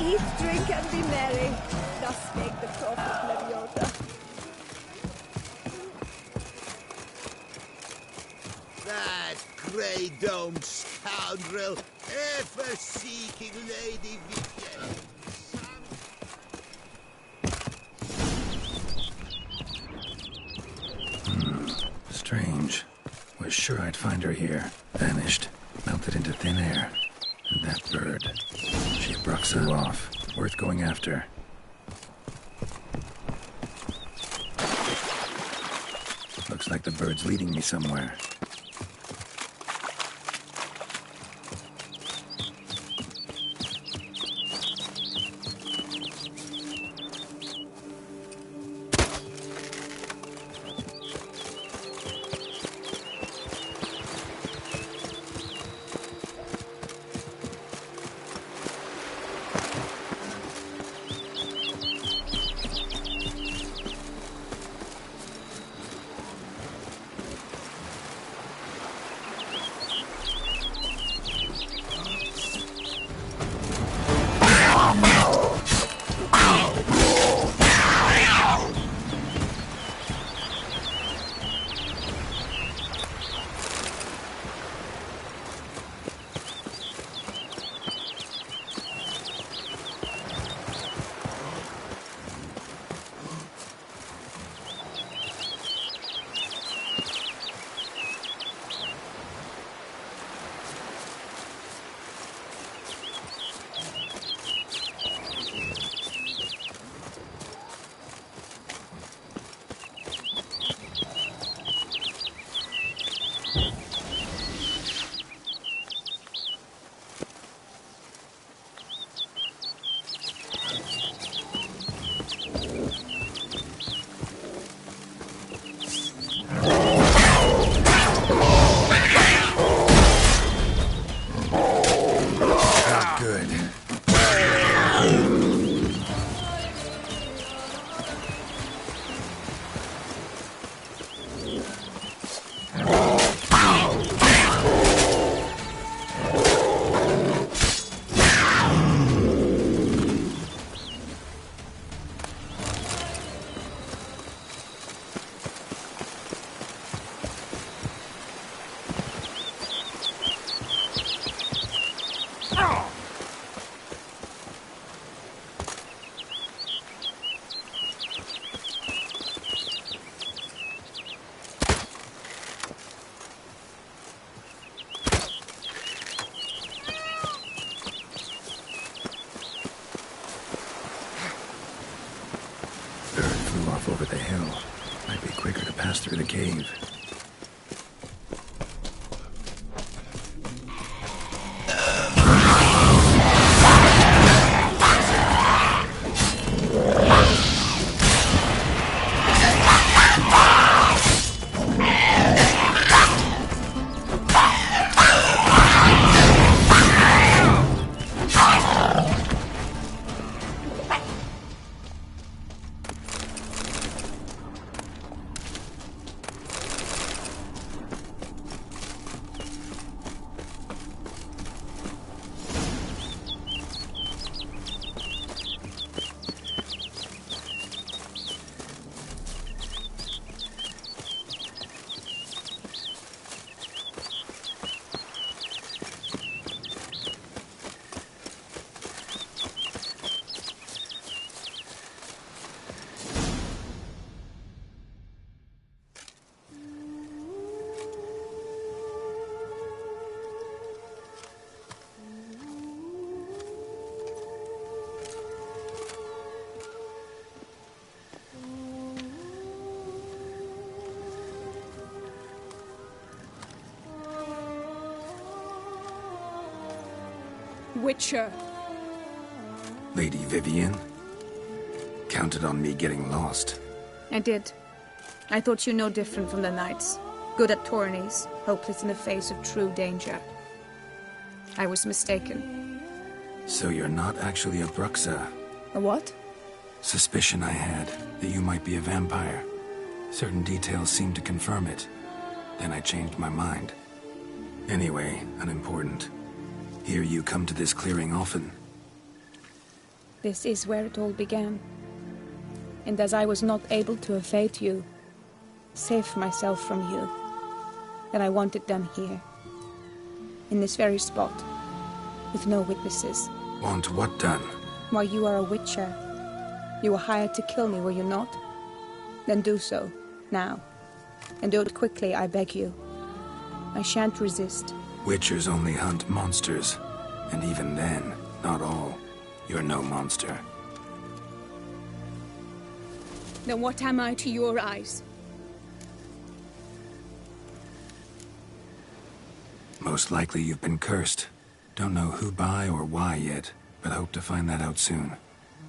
Eat, drink, and be merry. Thus make the prophet Leviota. Grey Dome scoundrel, ever seeking Lady Vivienne. Strange. Was sure I'd find her here. Vanished. Melted into thin air. And that bird. She flew off. Worth going after. Looks like the bird's leading me somewhere. Over the hill. Might be quicker to pass through the cave. Witcher. Lady Vivienne? Counted on me getting lost. I did. I thought you no different from the knights. Good at tourneys, hopeless in the face of true danger. I was mistaken. So you're not actually a Bruxa? A what? Suspicion I had, that you might be a vampire. Certain details seemed to confirm it. Then I changed my mind. Anyway, unimportant. Here you come to this clearing often. This is where it all began. And as I was not able to evade you, save myself from you, then I want it done here. in this very spot, with no witnesses. Want what done? Why, you are a witcher. You were hired to kill me, were you not? Then do so, now. And do it quickly, I beg you. I shan't resist. Witchers only hunt monsters. And even then, not all. You're no monster. Then what am I to your eyes? Most likely you've been cursed. Don't know who by or why yet, but hope to find that out soon.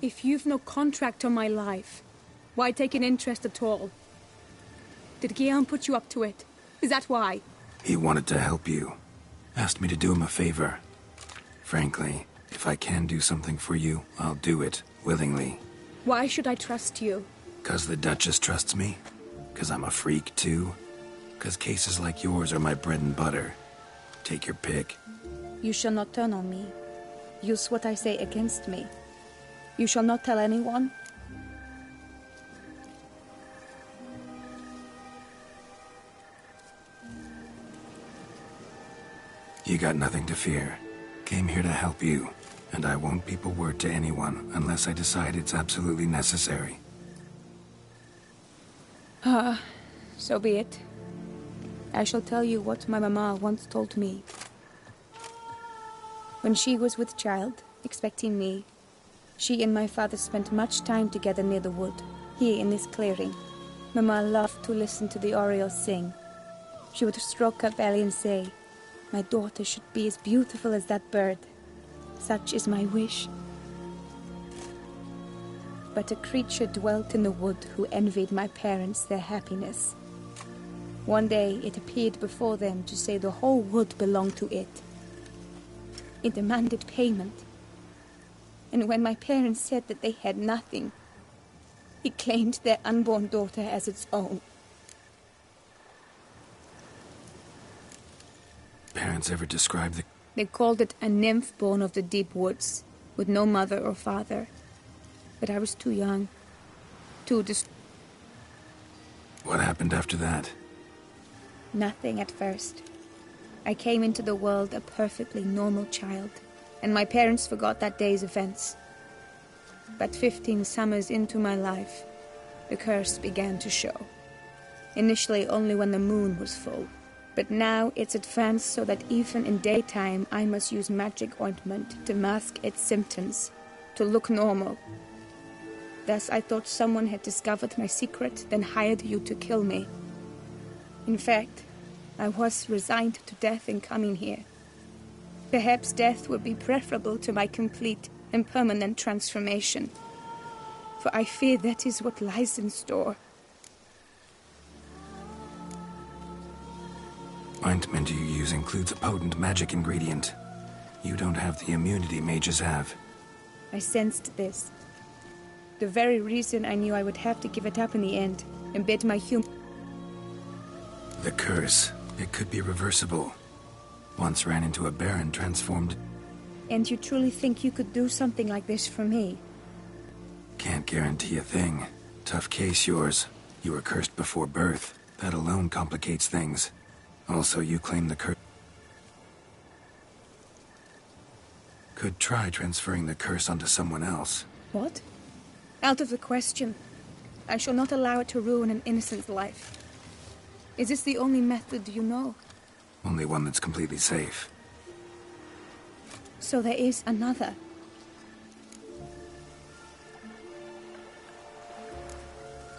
If you've no contract on my life, why take an interest at all? Did Guillaume put you up to it? Is that why? He wanted to help you. Asked me to do him a favor. Frankly, if I can do something for you, I'll do it, willingly. Why should I trust you? 'Cause the Duchess trusts me? 'Cause I'm a freak, too? 'Cause cases like yours are my bread and butter. Take your pick. You shall not turn on me. Use what I say against me. You shall not tell anyone? You got nothing to fear. Came here to help you, and I won't peep a word to anyone unless I decide it's absolutely necessary. So be it. I shall tell you what my mama once told me. When she was with child, expecting me, she and my father spent much time together near the wood, here in this clearing. Mama loved to listen to the orioles sing. She would stroke her belly and say, "My daughter should be as beautiful as that bird. Such is my wish." But a creature dwelt in the wood who envied my parents their happiness. One day it appeared before them to say the whole wood belonged to it. It demanded payment. And when my parents said that they had nothing, it claimed their unborn daughter as its own. Parents ever describe the... They called it a nymph born of the deep woods, with no mother or father. But I was too young, What happened after that? Nothing at first. I came into the world a perfectly normal child, and my parents forgot that day's events. But 15 summers into my life, the curse began to show. Initially only when the moon was full. But now it's advanced so that even in daytime I must use magic ointment to mask its symptoms, to look normal. Thus I thought someone had discovered my secret, then hired you to kill me. In fact, I was resigned to death in coming here. Perhaps death would be preferable to my complete and permanent transformation. For I fear that is what lies in store. Ointment you use includes a potent magic ingredient. You don't have the immunity mages have. I sensed this. The very reason I knew I would have to give it up in the end, and bid my The curse. It could be reversible. Once ran into a baron transformed... And you truly think you could do something like this for me? Can't guarantee a thing. Tough case, yours. You were cursed before birth. That alone complicates things. Also, you claim the curse... Could try transferring the curse onto someone else. What? Out of the question. I shall not allow it to ruin an innocent's life. Is this the only method you know? Only one that's completely safe. So there is another.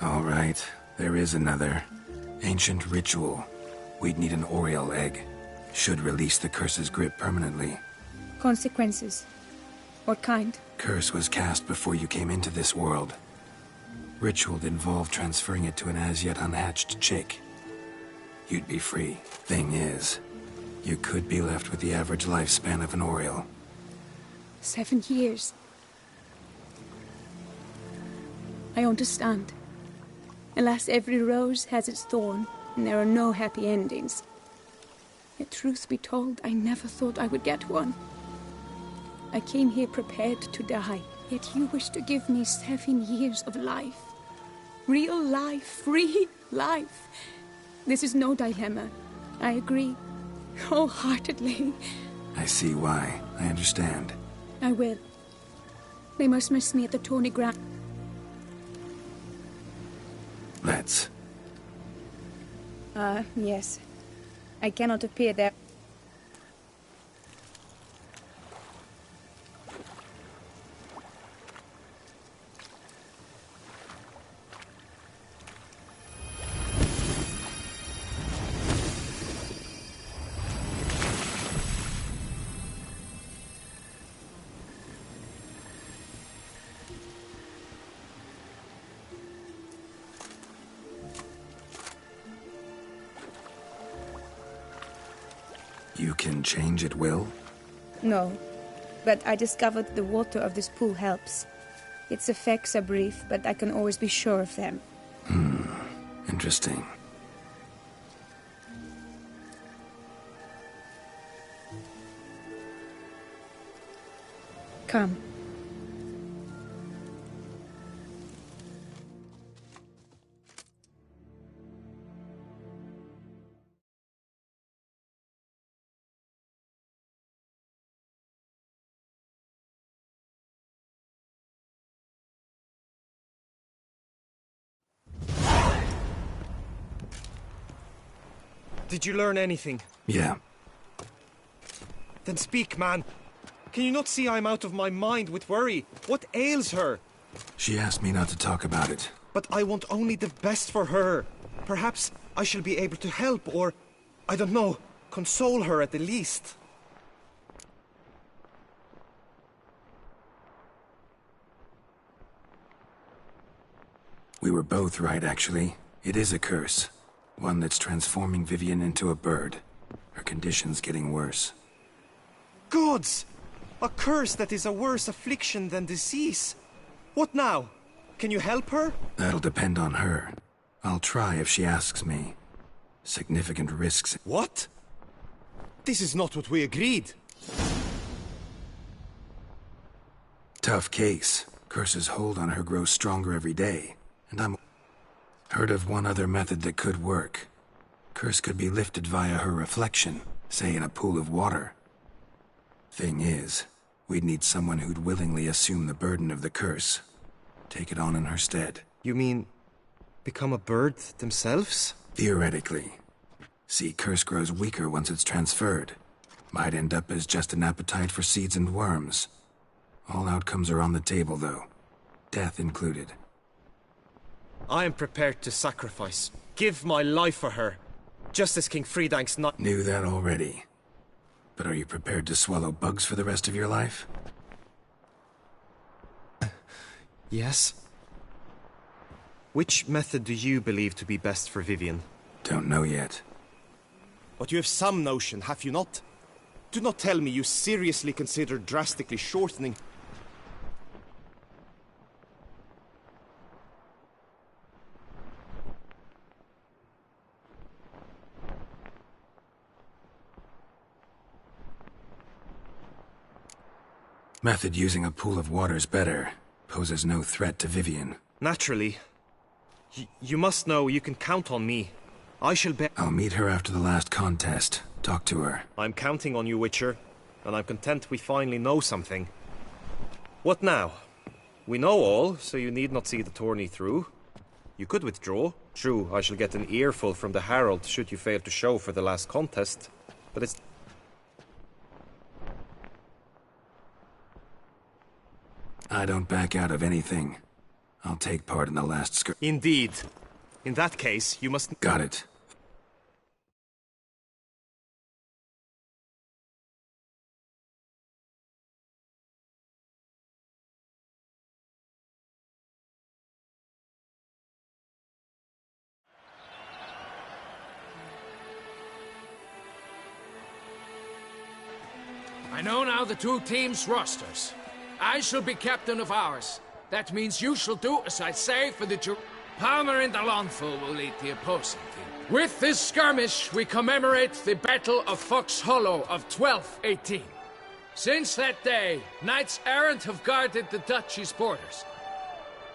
All right, there is another. Ancient ritual. We'd need an Oriole egg. Should release the curse's grip permanently. Consequences? What kind? Curse was cast before you came into this world. Ritual involved transferring it to an as-yet unhatched chick. You'd be free. Thing is, you could be left with the average lifespan of an Oriole. 7 years. I understand. Alas, every rose has its thorn, and there are no happy endings. Yet, truth be told, I never thought I would get one. I came here prepared to die, yet you wish to give me 7 years of life. Real life, free life. This is no dilemma. I agree. wholeheartedly. I see why. I understand. I will. They must miss me at the tourney ground. Let's. Yes. I cannot appear there. You can change at will? No, but I discovered the water of this pool helps. Its effects are brief, but I can always be sure of them. Interesting. Come. Did you learn anything? Yeah. Then speak, man. Can you not see I'm out of my mind with worry? What ails her? She asked me not to talk about it. But I want only the best for her. Perhaps I shall be able to help, or, I don't know, console her at the least. We were both right, actually. It is a curse. One that's transforming Vivian into a bird. Her condition's getting worse. Gods! A curse that is a worse affliction than disease. What now? Can you help her? That'll depend on her. I'll try if she asks me. Significant risks. What? This is not what we agreed. Tough case. Curse's hold on her grows stronger every day. And I'm heard of one other method that could work. Curse could be lifted via her reflection, say in a pool of water. Thing is, we'd need someone who'd willingly assume the burden of the curse. Take it on in her stead. You mean, become a bird themselves? Theoretically. See, curse grows weaker once it's transferred. Might end up as just an appetite for seeds and worms. All outcomes are on the table, though. Death included. I am prepared to sacrifice. Give my life for her. Just as King Fridank's not— Knew that already. But are you prepared to swallow bugs for the rest of your life? Yes. Which method do you believe to be best for Vivian? Don't know yet. But you have some notion, have you not? Do not tell me you seriously consider drastically shortening— Method using a pool of water's better. Poses no threat to Vivian. Naturally. You must know you can count on me. I shall be— I'll meet her after the last contest. Talk to her. I'm counting on you, Witcher. And I'm content we finally know something. What now? We know all, so you need not see the tourney through. You could withdraw. True, I shall get an earful from the Herald should you fail to show for the last contest. But it's— I don't back out of anything. I'll take part in the last Indeed. In that case, you must— Got it. I know now the two teams' rosters. I shall be captain of ours. That means you shall do as I say for the Palmer and Alonso will lead the opposing team. With this skirmish, we commemorate the Battle of Fox Hollow of 1218. Since that day, knights errant have guarded the duchy's borders.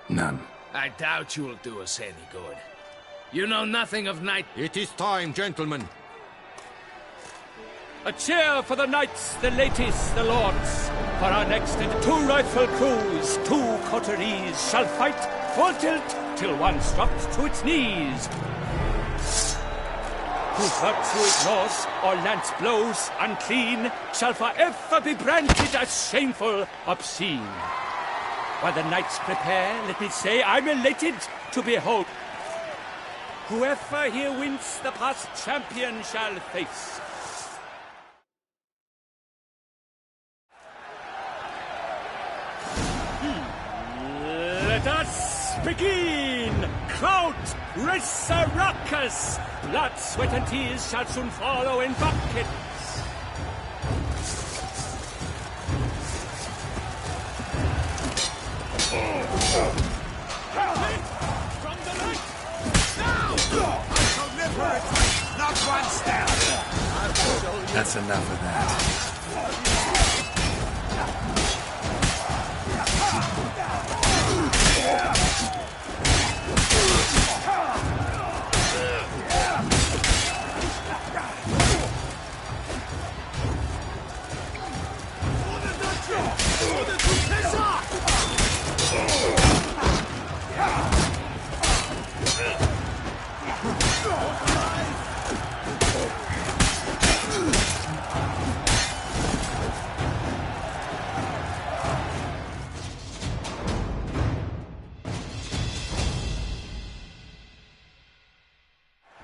None. I doubt you'll do us any good. You know nothing of knight— It is time, gentlemen. A cheer for the knights, the ladies, the lords. For our next and 2 rifle crews, 2 coteries shall fight full tilt till one's dropped to its knees. Whose virtue ignores or lance blows unclean shall forever be branded as shameful, obscene. While the knights prepare, let me say I'm elated to behold. Whoever here wins the past champion shall face. Let us begin! Crowd, race a ruckus! Blood, sweat and tears shall soon follow in buckets. From the light! Now! I shall never retreat, not one step! That's enough of that.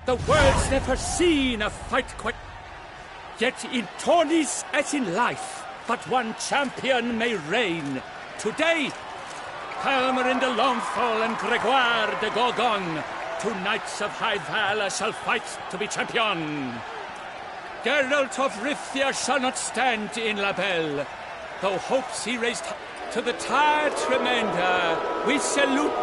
The world's never seen a fight quite... Yet in tourneys as in life, but one champion may reign. Today, Palmer de Longfall and Gregoire de Gorgon, 2 knights of high valor shall fight to be champion. Geralt of Rivia shall not stand in La Belle, though hopes he raised to the tired remainder. We salute...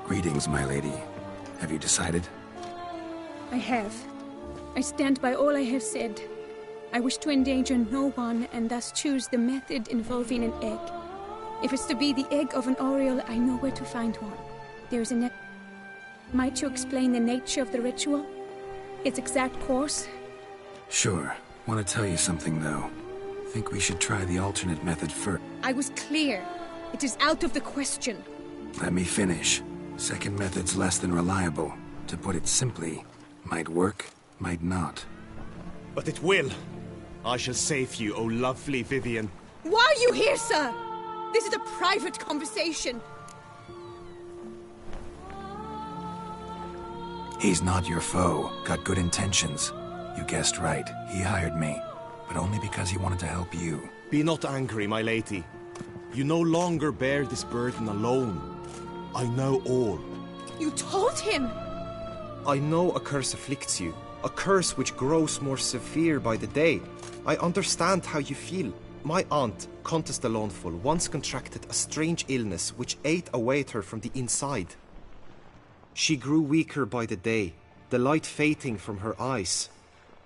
Greetings, my lady. Have you decided? I have. I stand by all I have said. I wish to endanger no one and thus choose the method involving an egg. If it's to be the egg of an Oriole, I know where to find one. There is a net. Might you explain the nature of the ritual? Its exact course? Sure. Want to tell you something, though. Think we should try the alternate method first. I was clear. It is out of the question. Let me finish. Second method's less than reliable. To put it simply, might work, might not. But it will. I shall save you, oh lovely Vivian. Why are you here, sir? This is a private conversation. He's not your foe. Got good intentions. You guessed right. He hired me. But only because he wanted to help you. Be not angry, my lady. You no longer bear this burden alone. I know all. You told him! I know a curse afflicts you. A curse which grows more severe by the day. I understand how you feel. My aunt, Countess de Launfal, once contracted a strange illness which ate away at her from the inside. She grew weaker by the day, the light fading from her eyes.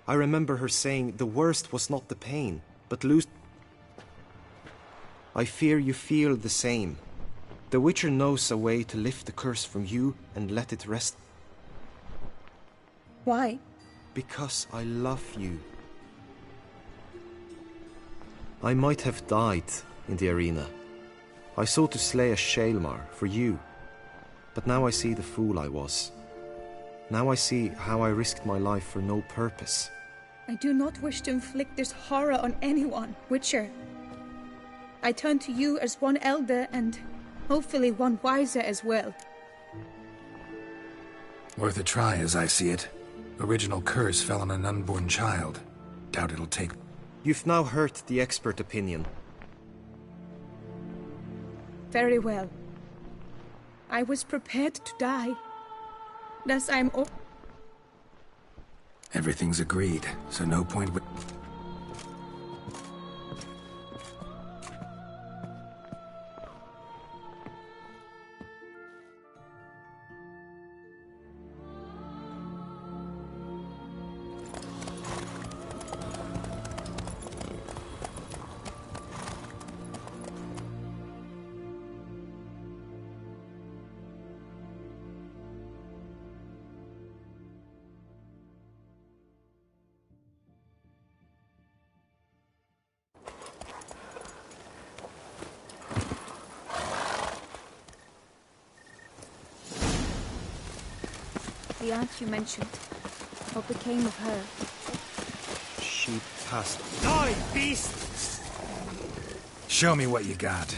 I remember her saying the worst was not the pain, but lose... I fear you feel the same. The Witcher knows a way to lift the curse from you and let it rest. Why? Because I love you. I might have died in the arena. I sought to slay a Shaelmar for you. But now I see the fool I was. Now I see how I risked my life for no purpose. I do not wish to inflict this horror on anyone, Witcher. I turn to you as one elder and hopefully one wiser as well. Worth a try, as I see it. Original curse fell on an unborn child. Doubt it'll take... You've now heard the expert opinion. Very well. I was prepared to die. Thus Everything's agreed, so no point with... The aunt you mentioned. What became of her? She passed. Die, beast! Show me what you got.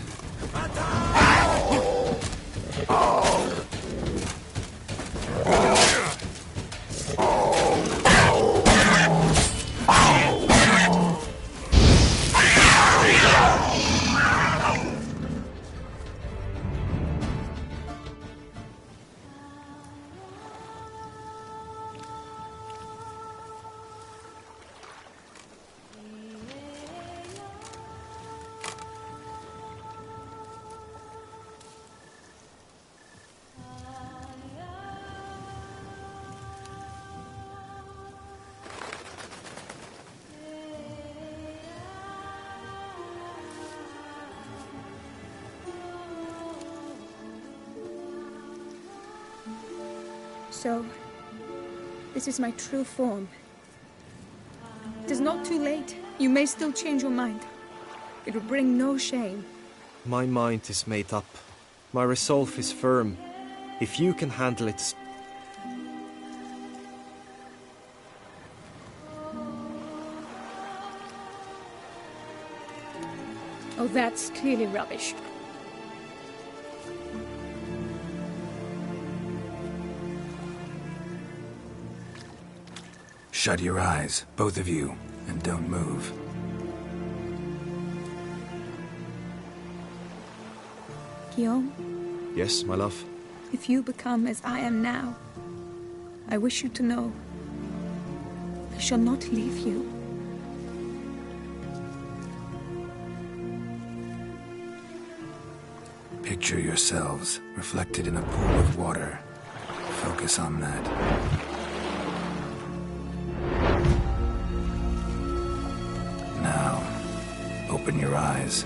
So, this is my true form. It is not too late. You may still change your mind. It will bring no shame. My mind is made up. My resolve is firm. If you can handle it... Oh, that's clearly rubbish. Shut your eyes, both of you, and don't move. Guillaume, Yes, my love? if you become as I am now, I wish you to know I shall not leave you. Picture yourselves reflected in a pool of water. Focus on that. Now, open your eyes.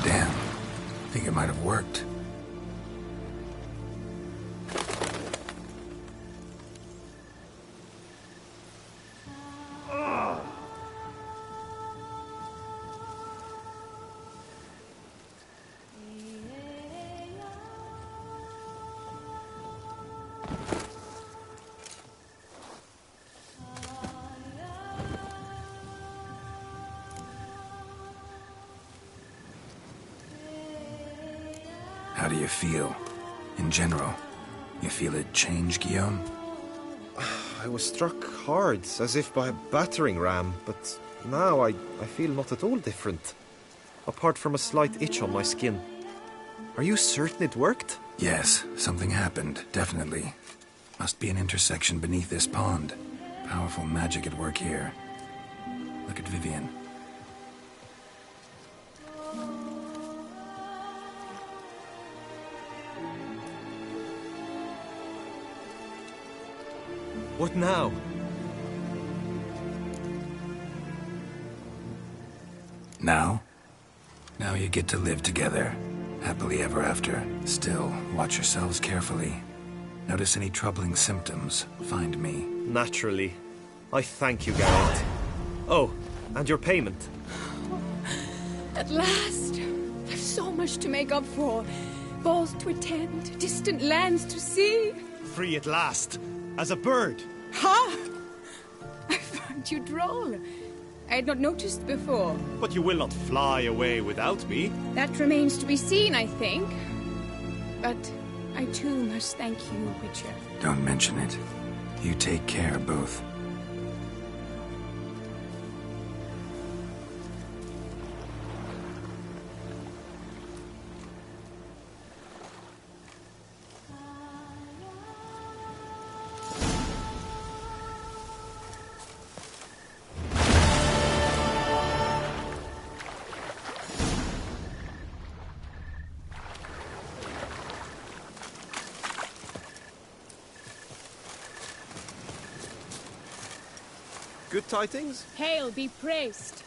Damn. Think it might have worked. How do you feel? In general, you feel it change, Guillaume? I was struck hard, as if by a battering ram, but now I feel not at all different. Apart from a slight itch on my skin. Are you certain it worked? Yes, something happened, definitely. Must be an intersection beneath this pond. Powerful magic at work here. Look at Vivian. What now? Now? Now you get to live together. Happily ever after. Still, watch yourselves carefully. Notice any troubling symptoms, find me. Naturally. I thank you, Garrett. Oh, and your payment. At last! There's so much to make up for. Balls to attend, distant lands to see. Free at last, as a bird. Ha! I found you droll. I had not noticed before. But you will not fly away without me. That remains to be seen, I think. But I too must thank you, Witcher. Don't mention it. You take care, both. Good tidings? Hail be praised.